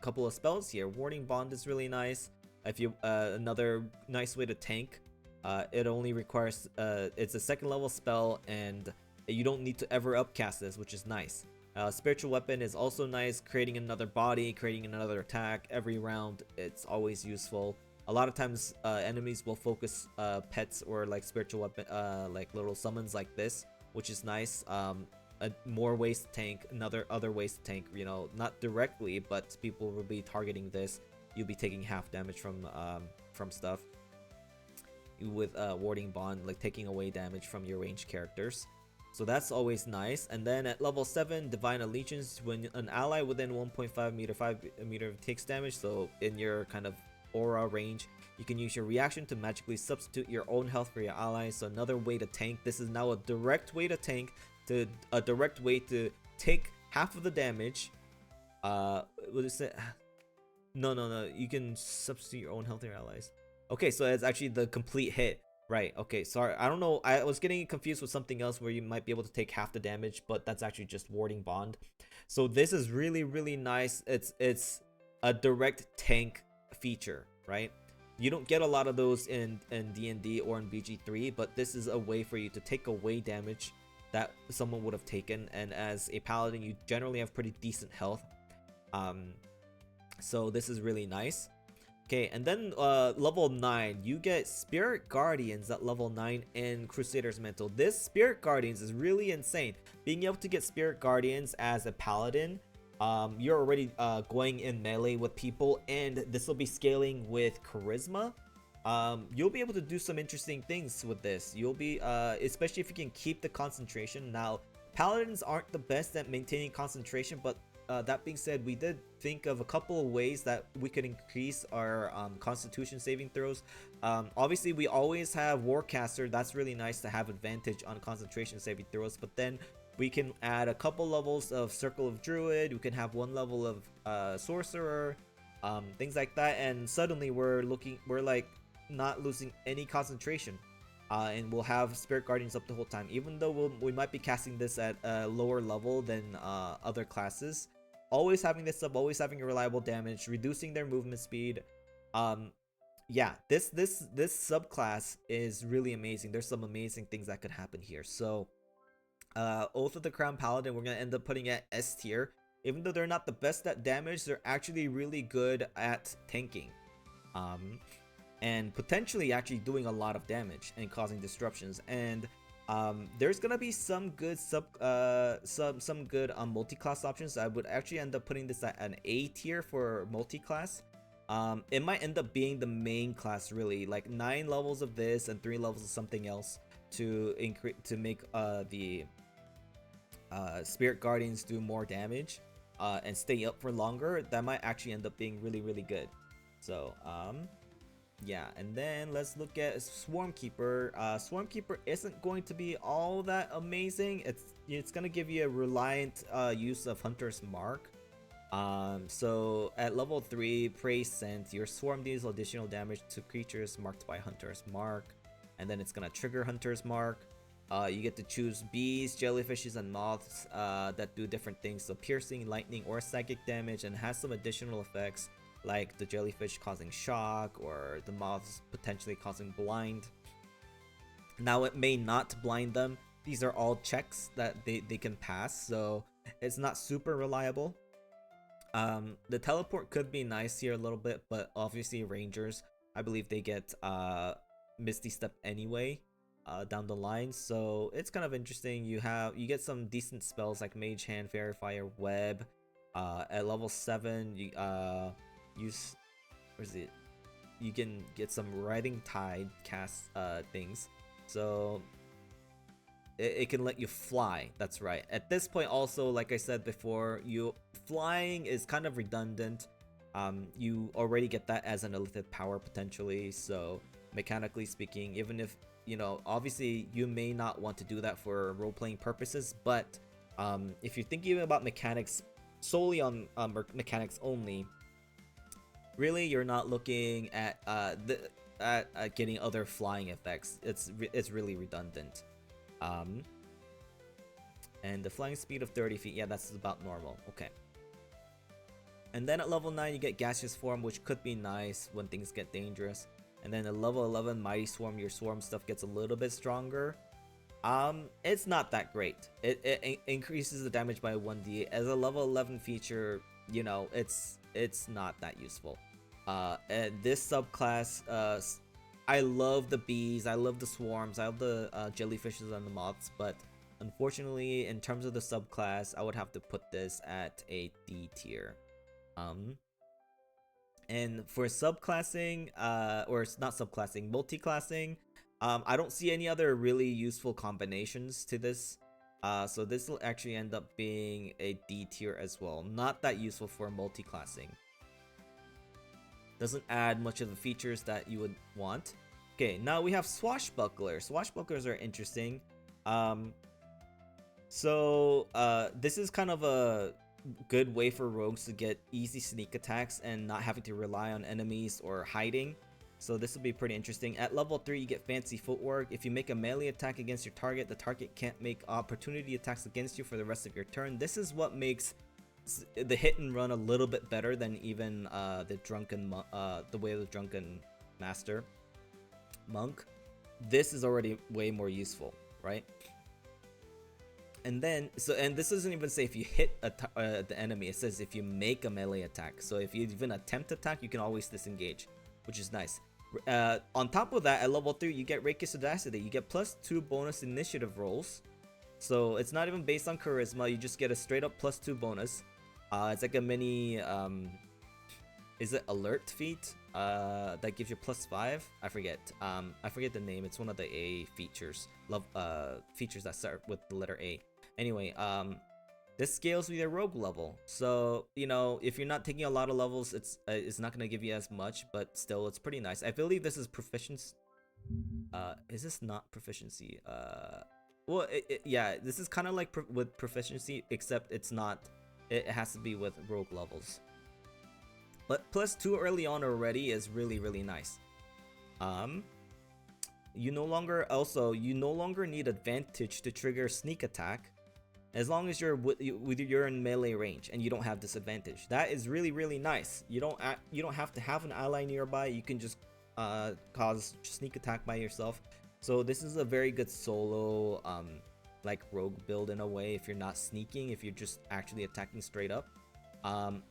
couple of spells here. Warding Bond is really nice. If you another nice way to tank. It only requires it's a 2nd level spell, and you don't need to ever upcast this, which is nice. Spiritual Weapon is also nice, creating another body, creating another attack every round. It's always useful. A lot of times enemies will focus pets or like spiritual weapon, like little summons like this, which is nice. More ways to tank, other ways to tank, you know, not directly, but people will be targeting this. You'll be taking half damage from stuff with Warding Bond, like taking away damage from your ranged characters. So that's always nice. And then at level 7, Divine Allegiance, when an ally within 1.5 meter takes damage, so in your kind of aura range, you can use your reaction to magically substitute your own health for your allies. So another way to tank. This is now a direct way to tank, a direct way to take half of the damage. What is it? No, you can substitute your own health for your allies. Okay, so it's actually the complete hit. Right, okay, sorry, I don't know, I was getting confused with something else where you might be able to take half the damage, but that's actually just Warding Bond. So this is really nice. It's a direct tank feature, right? You don't get a lot of those in D&D or in BG3, but this is a way for you to take away damage that someone would have taken, and as a paladin, you generally have pretty decent health. So this is really nice. Okay, and then level 9, you get Spirit Guardians at level 9 in Crusader's Mantle. This Spirit Guardians is really insane. Being able to get Spirit Guardians as a paladin you're already going in melee with people, and this will be scaling with charisma. You'll be able to do some interesting things with this. You'll be especially if you can keep the concentration. Now, paladins aren't the best at maintaining concentration, but that being said, we did think of a couple of ways that we could increase our constitution saving throws. Obviously, we always have Warcaster. That's really nice to have advantage on concentration saving throws, but then we can add a couple levels of Circle of Druid. We can have one level of Sorcerer, things like that, and suddenly we're like not losing any concentration. And we'll have Spirit Guardians up the whole time, even though we might be casting this at a lower level than other classes. Always having this up, always having a reliable damage, reducing their movement speed. Yeah, this subclass is really amazing. There's some amazing things that could happen here. So Oath of the Crown Paladin, we're gonna end up putting at S tier. Even though they're not the best at damage, they're actually really good at tanking. And potentially actually doing a lot of damage and causing disruptions. And there's gonna be some good some good multi-class options. I would actually end up putting this at an A tier for multi-class. It might end up being the main class, really, like 9 levels of this and 3 levels of something else to make the Spirit Guardians do more damage and stay up for longer. That might actually end up being really, really good. So yeah, and then let's look at Swarmkeeper. Swarmkeeper isn't going to be all that amazing. It's gonna give you a reliant use of Hunter's Mark. So at level 3, Praise Scent, your swarm deals additional damage to creatures marked by Hunter's Mark, and then it's gonna trigger Hunter's Mark. You get to choose bees, jellyfishes, and moths that do different things, so piercing, lightning, or psychic damage, and has some additional effects like the jellyfish causing shock or the moths potentially causing blind. Now, it may not blind them. These are all checks that they can pass, so it's not super reliable. The teleport could be nice here a little bit, but obviously Rangers, I believe they get Misty Step anyway down the line, so it's kind of interesting. You get some decent spells like Mage Hand, Fairy Fire, Web. At level 7, you you can get some Riding Tide cast things, so it can let you fly. That's right. At this point, also, like I said before, flying is kind of redundant. You already get that as an elite power potentially, so mechanically speaking, even if, you know, obviously you may not want to do that for role-playing purposes, but if you're thinking about mechanics solely on mechanics only, really you're not looking at getting other flying effects. It's really redundant. And the flying speed of 30 feet, yeah, that's about normal. Okay. And then at level 9, you get Gaseous Form, which could be nice when things get dangerous. And then at level 11, Mighty Swarm, your swarm stuff gets a little bit stronger. It's not that great. It increases the damage by 1d. As a level 11 feature, you know, it's not that useful. And this subclass, I love the bees, I love the swarms, I love the jellyfishes and the moths, but unfortunately, in terms of the subclass, I would have to put this at a D tier. And for subclassing, or not subclassing, multi-classing, I don't see any other really useful combinations to this. So this will actually end up being a D tier as well. Not that useful for multi-classing. Doesn't add much of the features that you would want. Okay, now we have Swashbuckler. Swashbucklers are interesting. This is kind of a good way for rogues to get easy sneak attacks and not having to rely on enemies or hiding. So this will be pretty interesting. At level 3, you get Fancy Footwork. If you make a melee attack against your target, the target can't make opportunity attacks against you for the rest of your turn. This is what makes the hit and run a little bit better than even the Drunken, the way of the Drunken Master Monk. This is already way more useful, right? And then, and this doesn't even say if you hit the enemy. It says if you make a melee attack. So if you even attempt attack, you can always disengage, which is nice. On top of that, at level 3, you get Rakish Audacity. You get +2 bonus initiative rolls. So it's not even based on charisma. You just get a straight up +2 bonus. It's like a mini is it alert feat that gives you +5? I forget. I forget the name. It's one of the A features. Features that start with the letter A. Anyway, this scales with your rogue level. So, you know, if you're not taking a lot of levels, it's not going to give you as much, but still it's pretty nice. I believe this is proficiency. Is this not proficiency? Well, yeah, this is kind of like with proficiency, except it's not. It has to be with rogue levels. But +2 early on already is really nice. You no longer need advantage to trigger sneak attack, as long as you're you're in melee range and you don't have disadvantage. That is really nice. You don't have to have an ally nearby. You can just cause sneak attack by yourself. So this is a very good solo like rogue build in a way, if you're not sneaking, if you're just actually attacking straight up.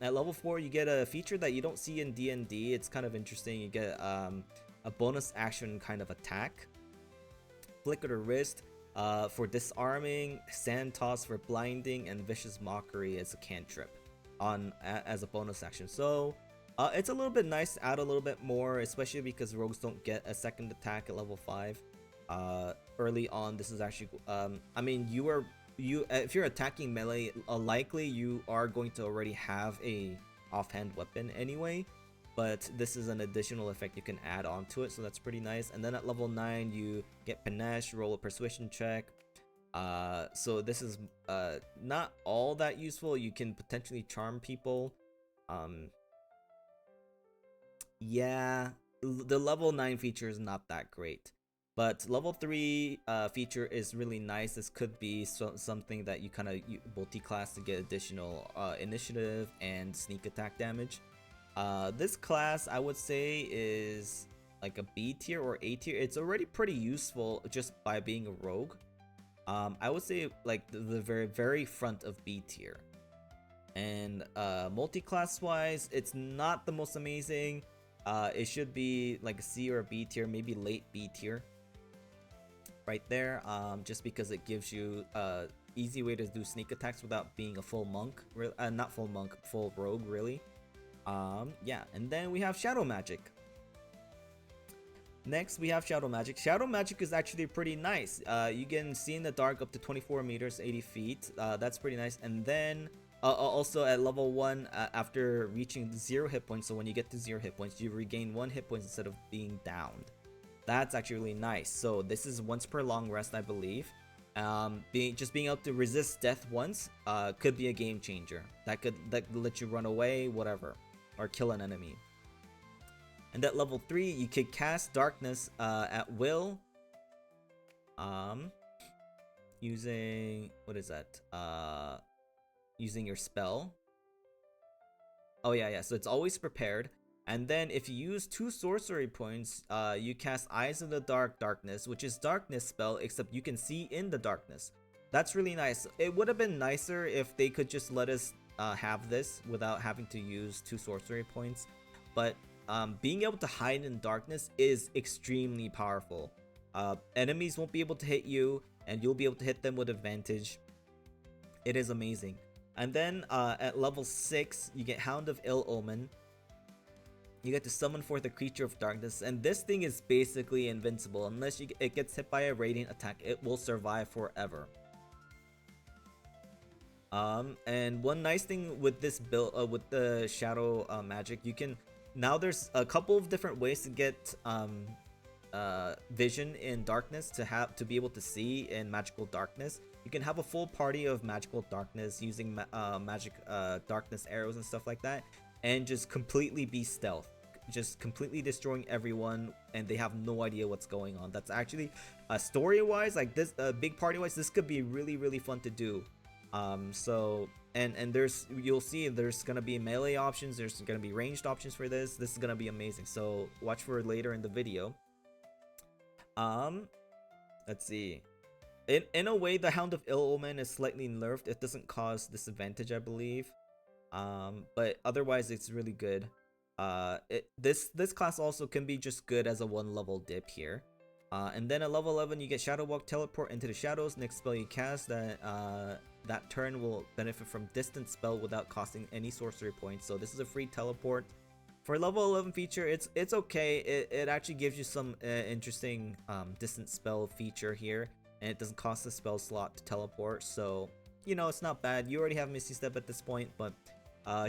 At level 4 you get a feature that you don't see in D&D. It's kind of interesting. You get a bonus action kind of attack, flick of the wrist for disarming, sand toss for blinding, and vicious mockery as a cantrip as a bonus action. So it's a little bit nice to add a little bit more, especially because rogues don't get a second attack at level 5. Early on, this is actually I mean, if you're attacking melee, likely you are going to already have a offhand weapon anyway, but this is an additional effect you can add on to it, so that's pretty nice. And then at level 9 you get panache, roll a persuasion check. So this is not all that useful. You can potentially charm people. Yeah, the level 9 feature is not that great. But level 3 feature is really nice. This could be something that you kind of multi-class to get additional initiative and sneak attack damage. This class, I would say, is like a B tier or A tier. It's already pretty useful just by being a rogue. I would say like the very front of B tier. And multi-class wise, it's not the most amazing. It should be like a C or a B tier, maybe late B tier. Right there, just because it gives you easy way to do sneak attacks without being a full monk, not full monk, full rogue really. Yeah, and then we have shadow magic. Next we have shadow magic. Shadow magic is actually pretty nice. You can see in the dark up to 24 meters, 80 feet. That's pretty nice. And then also at level 1, after reaching 0 hit points, so when you get to 0 hit points, you regain 1 hit points instead of being downed. That's actually really nice. So this is once per long rest, I believe. Just being able to resist death once could be a game changer. That could let you run away, whatever, or kill an enemy. And at level 3, you could cast darkness at will. Using, what is that? Using your spell. Oh yeah. So it's always prepared. And then if you use 2 sorcery points, you cast Eyes of the Darkness, which is darkness spell, except you can see in the darkness. That's really nice. It would have been nicer if they could just let us have this without having to use 2 sorcery points. But being able to hide in darkness is extremely powerful. Enemies won't be able to hit you, and you'll be able to hit them with advantage. It is amazing. And then at level 6, you get Hound of Ill Omen. You get to summon forth a creature of darkness, and this thing is basically invincible. Unless it gets hit by a radiant attack, it will survive forever. And one nice thing with this build, with the shadow magic, you can there's a couple of different ways to get vision in darkness, to be able to see in magical darkness. You can have a full party of magical darkness using magic darkness arrows and stuff like that, and just completely be stealth, just completely destroying everyone, and they have no idea what's going on. That's actually story wise, like this big party wise, this could be really fun to do. So and you'll see there's gonna be melee options, there's gonna be ranged options for this. This is gonna be amazing, so watch for it later in the video. Let's see. In a way, the Hound of Ill Omen is slightly nerfed. It doesn't cause disadvantage, I believe. But otherwise it's really good. This class also can be just good as a 1-level dip here. And then at level 11 you get Shadow Walk, teleport into the shadows. Next spell you cast that that turn will benefit from distant spell without costing any sorcery points. So this is a free teleport. For level 11 feature, it's okay. It actually gives you some interesting distant spell feature here, and it doesn't cost a spell slot to teleport. So you know, it's not bad. You already have Misty Step at this point, but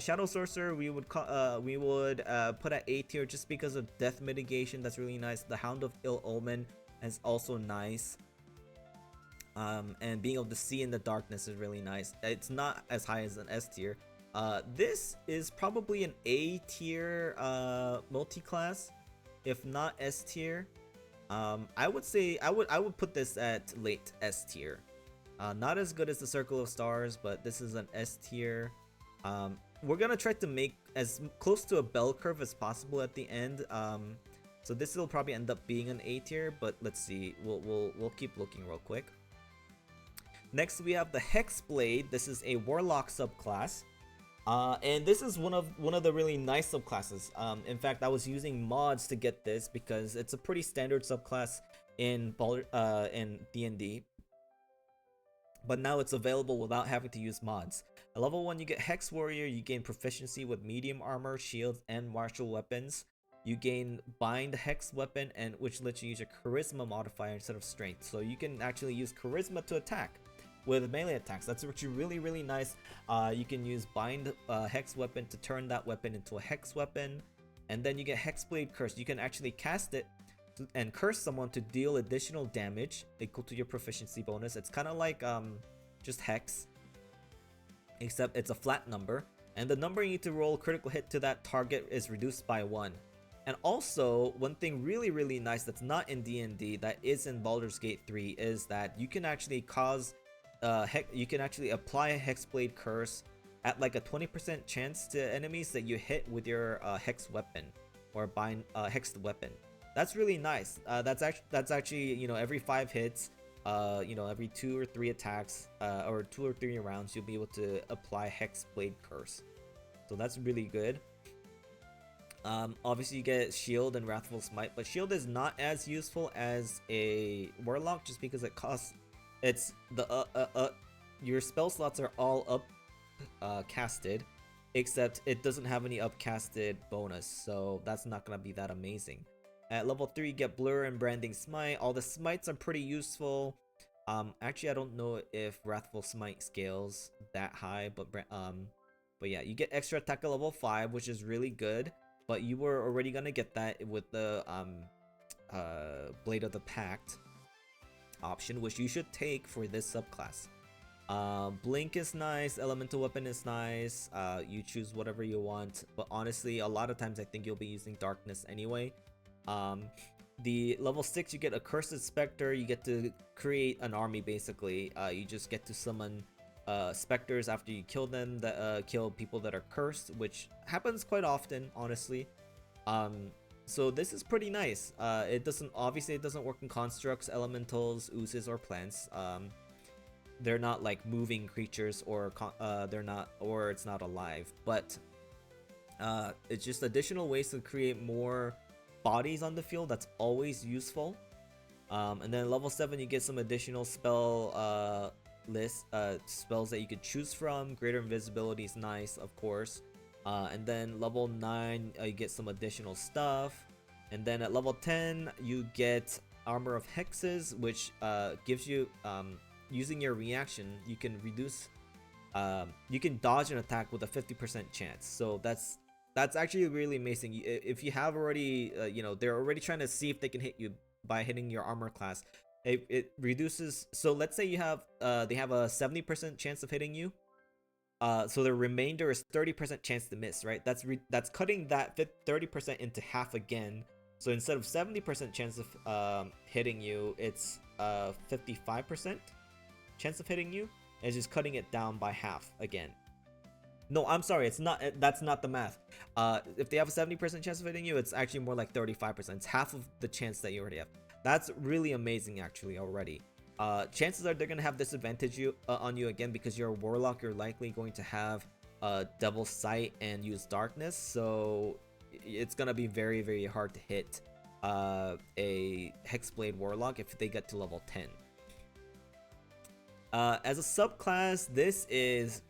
Shadow Sorcerer we would put at A tier just because of death mitigation. That's really nice. The Hound of Ill Omen is also nice. And being able to see in the darkness is really nice. It's not as high as an S tier. This is probably an A tier multi-class, if not S tier. I would say I would put this at late S tier. Not as good as the Circle of Stars, but this is an S tier. We're gonna try to make as close to a bell curve as possible at the end. So this will probably end up being an A tier, but let's see. We'll keep looking real quick. Next we have the Hexblade. This is a Warlock subclass. And this is one of the really nice subclasses. In fact, I was using mods to get this because it's a pretty standard subclass in D&D. But now it's available without having to use mods. At level 1, you get Hex Warrior. You gain proficiency with medium armor, shields, and martial weapons. You gain Bind Hex Weapon, and which lets you use your Charisma modifier instead of Strength. So you can actually use Charisma to attack with melee attacks. That's actually really nice. You can use Bind Hex Weapon to turn that weapon into a Hex Weapon. And then you get Hexblade Curse. You can actually cast it and curse someone to deal additional damage equal to your proficiency bonus. It's kind of like just Hex, except it's a flat number. And the number you need to roll critical hit to that target is reduced by 1. And also, one thing really nice that's not in D&D that is in Baldur's Gate 3 is that you can actually cause you can actually apply a Hexblade Curse at like a 20% chance to enemies that you hit with your Hex Weapon or Bind Hexed Weapon. That's really nice. That's actually, you know, every 5 hits, you know, every 2 or 3 attacks, or 2 or 3 rounds, you'll be able to apply Hexblade Curse. So that's really good. Obviously you get Shield and Wrathful Smite, but Shield is not as useful as a Warlock just because it costs. It's the your spell slots are all up casted, except it doesn't have any upcasted bonus, so that's not gonna be that amazing. At level 3, you get Blur and Branding Smite. All the smites are pretty useful. Actually, I don't know if Wrathful Smite scales that high, but yeah, you get extra attack at level 5, which is really good. But you were already gonna get that with the Blade of the Pact option, which you should take for this subclass. Blink is nice, Elemental Weapon is nice. You choose whatever you want, but honestly, a lot of times I think you'll be using Darkness anyway. The level 6, you get a Cursed Spectre. You get to create an army basically. You just get to summon specters after you kill them that kill people that are cursed, which happens quite often, honestly. So this is pretty nice. It doesn't work in constructs, elementals, oozes, or plants. They're not like moving creatures, or it's not alive, but it's just additional ways to create more bodies on the field. That's always useful. And then level 7, you get some additional spell spells that you could choose from. Greater Invisibility is nice, of course. And then level 9, you get some additional stuff. And then at level 10, you get Armor of Hexes, which gives you, using your reaction, you can reduce, you can dodge an attack with a 50% chance. So that's actually really amazing. If you have already, you know, they're already trying to see if they can hit you by hitting your armor class. It reduces. So let's say you have, they have a 70% chance of hitting you. So the remainder is 30% chance to miss, right? That's cutting that 30% into half again. So instead of 70% chance of hitting you, it's 55% chance of hitting you. And it's just cutting it down by half again. No, I'm sorry, it's not. That's not the math. If they have a 70% chance of hitting you, it's actually more like 35%. It's half of the chance that you already have. That's really amazing, actually, already. Chances are they're gonna have disadvantage on you again because you're a Warlock. You're likely going to have Devil's Sight and use Darkness, so it's gonna be very hard to hit a Hexblade Warlock if they get to level 10. As a subclass, this is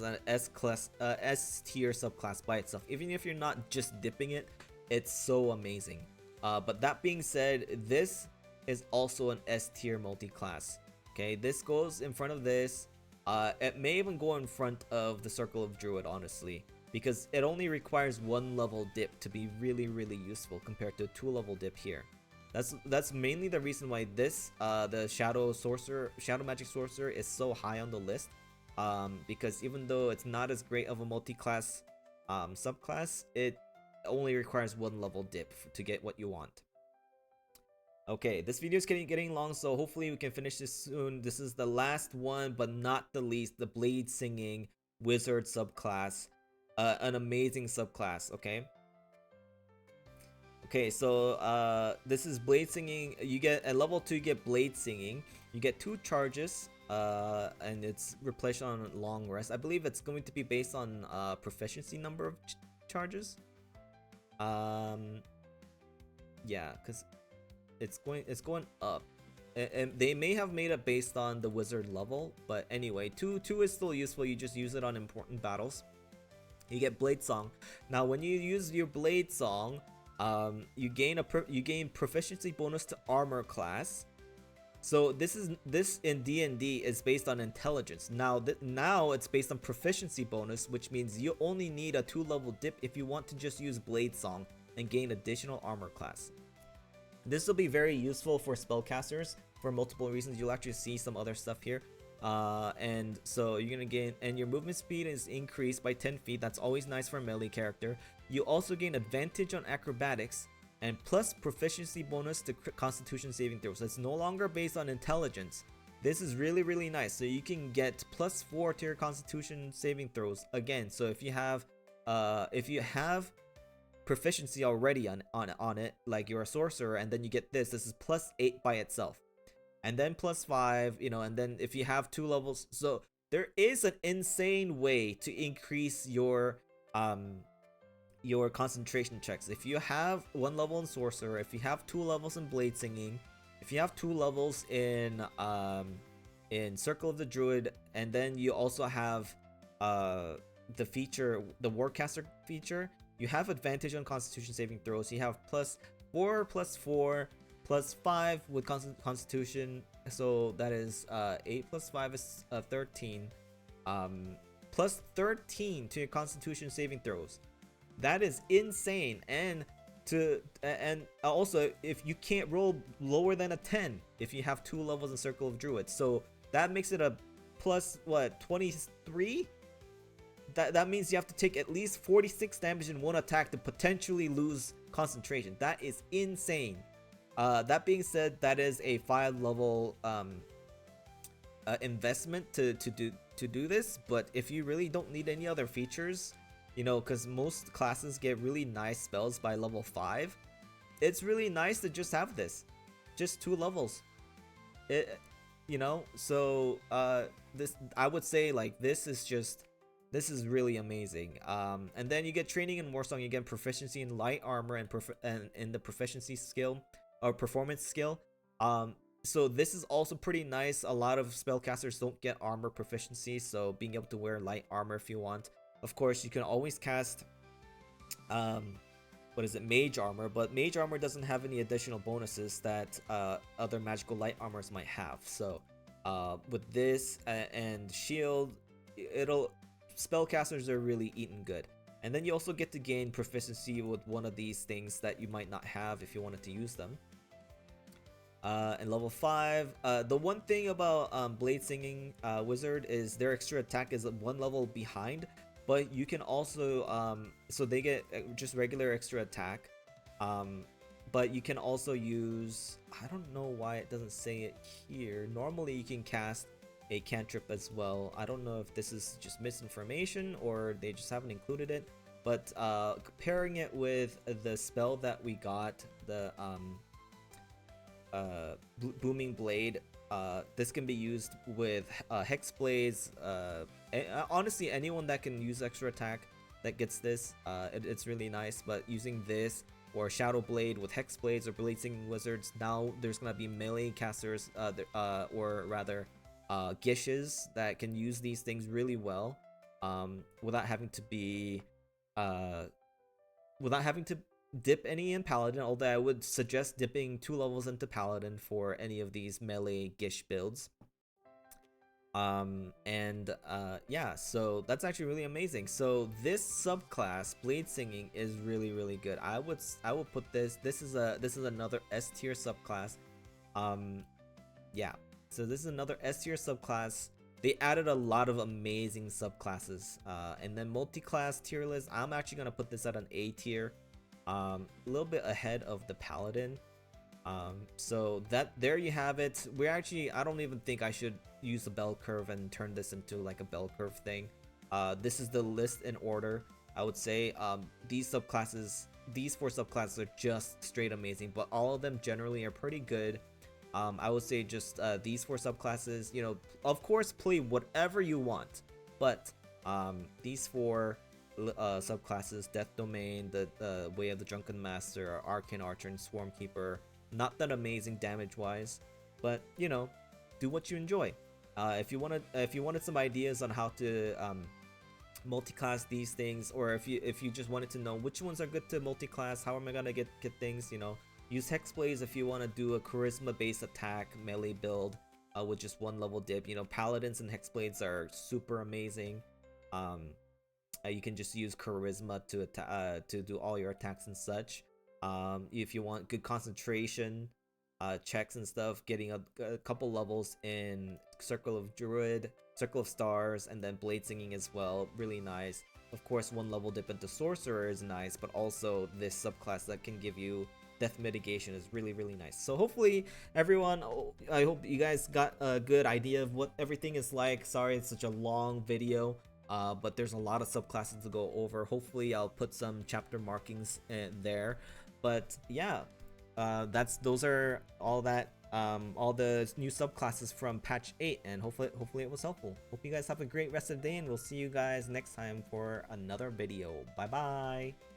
an S class, S tier subclass by itself. Even if you're not just dipping it, it's so amazing. But that being said, this is also an S tier multi-class. Okay, this goes in front of this. It may even go in front of the Circle of Druid, honestly, because it only requires 1 level dip to be really useful compared to a 2 level dip here. That's mainly the reason why this the Shadow Magic Sorcerer is so high on the list. Because even though it's not as great of a multi-class subclass, it only requires 1 level dip to get what you want. Okay, this video is getting long, so hopefully we can finish this soon. This is the last one, but not the least, the Bladesinging Wizard subclass. An amazing subclass, okay? Okay, so this is Bladesinging. You get at level 2, you get Bladesinging. You get 2 charges, and it's replenished on long rest. I believe it's going to be based on proficiency number of charges. Yeah, because it's going up, and they may have made it based on the wizard level, but anyway, 2 is still useful. You just use it on important battles. You get Blade Song. Now when you use your Blade Song, you gain proficiency bonus to armor class. So this in D&D is based on intelligence. Now it's based on proficiency bonus, which means you only need a 2 level dip if you want to just use Blade Song and gain additional armor class. This will be very useful for spellcasters for multiple reasons. You'll actually see some other stuff here. And so you're gonna gain, and your movement speed is increased by 10 feet. That's always nice for a melee character. You also gain advantage on acrobatics and plus proficiency bonus to constitution saving throws. So it's no longer based on intelligence. This is really nice. So you can get +4 to your constitution saving throws again. So if you have proficiency already on it, like you're a sorcerer, and then you get this is +8 by itself, and then +5, you know, and then if you have 2 levels. So there is an insane way to increase your concentration checks. If you have 1 level in sorcerer, if you have 2 levels in Bladesinging, if you have 2 levels in Circle of the Druid, and then you also have the feature, the Warcaster feature, you have advantage on constitution saving throws. You have +4, +4, +5 with constitution, so that is 8 + 5 is 13. +13 to your constitution saving throws. That is insane. And also, if you can't roll lower than a 10 if you have 2 levels in Circle of Druid, so that makes it a +23. That means you have to take at least 46 damage in 1 attack to potentially lose concentration. That is insane. That being said, that is a 5 level investment to do this. But if you really don't need any other features, you know, because most classes get really nice spells by level 5, it's really nice to just have this, just 2 levels. You know, so this, I would say, like, this is really amazing. And then you get training in Warsong. You get proficiency in light armor and in the proficiency skill or performance skill. So this is also pretty nice. A lot of spellcasters don't get armor proficiency, so being able to wear light armor if you want. Of course, you can always cast mage armor, but mage armor doesn't have any additional bonuses that other magical light armors might have. So with this and shield, spellcasters are really eating good. And then you also get to gain proficiency with one of these things that you might not have if you wanted to use them. And level 5, the one thing about Bladesinging Wizard is their extra attack is 1 level behind, but you can also so they get just regular extra attack, but you can also use, I don't know why it doesn't say it here. Normally you can cast a cantrip as well. I don't know if this is just misinformation or they just haven't included it, but comparing it with the spell that we got, the Booming Blade, this can be used with Hexblades. Honestly, anyone that can use extra attack that gets this, it's really nice. But using this or Shadow Blade with Hexblades or Bladesinging Wizards, now there's gonna be melee casters, or rather gishes that can use these things really well, without having to be without having to dip any in Paladin, although I would suggest dipping 2 levels into Paladin for any of these melee gish builds. Yeah, so that's actually really amazing. So this subclass, Bladesinging, is really good. I would put this is another S tier subclass. Yeah, so this is another S tier subclass. They added a lot of amazing subclasses, and then multi-class tier list, I'm actually gonna put this at an A tier, a little bit ahead of the Paladin. So there you have it. I don't even think I should use a bell curve and turn this into like a bell curve thing. This is the list in order. I would say these 4 subclasses are just straight amazing, but all of them generally are pretty good. I would say just these 4 subclasses, you know, of course play whatever you want, but these 4 subclasses, Death Domain, the Way of the Drunken Master, Arcane Archer, and Swarmkeeper, not that amazing damage wise, but you know, do what you enjoy. If you wanted some ideas on how to multi-class these things, or if you just wanted to know which ones are good to multi-class, how am I gonna get things, you know, use Hexblades if you want to do a charisma based attack melee build with just 1 level dip. You know, Paladins and Hexblades are super amazing. You can just use charisma to do all your attacks and such. If you want good concentration checks and stuff, getting a couple levels in Circle of Druid, Circle of Stars, and then Bladesinging as well, really nice. Of course, 1 level dip into Sorcerer is nice, but also this subclass that can give you death mitigation is really nice. So hopefully everyone, I hope you guys got a good idea of what everything is like. Sorry it's such a long video, but there's a lot of subclasses to go over. Hopefully I'll put some chapter markings in there, but yeah, those are all the new subclasses from patch 8, and hopefully it was helpful. Hope you guys have a great rest of the day, and we'll see you guys next time for another video. Bye bye.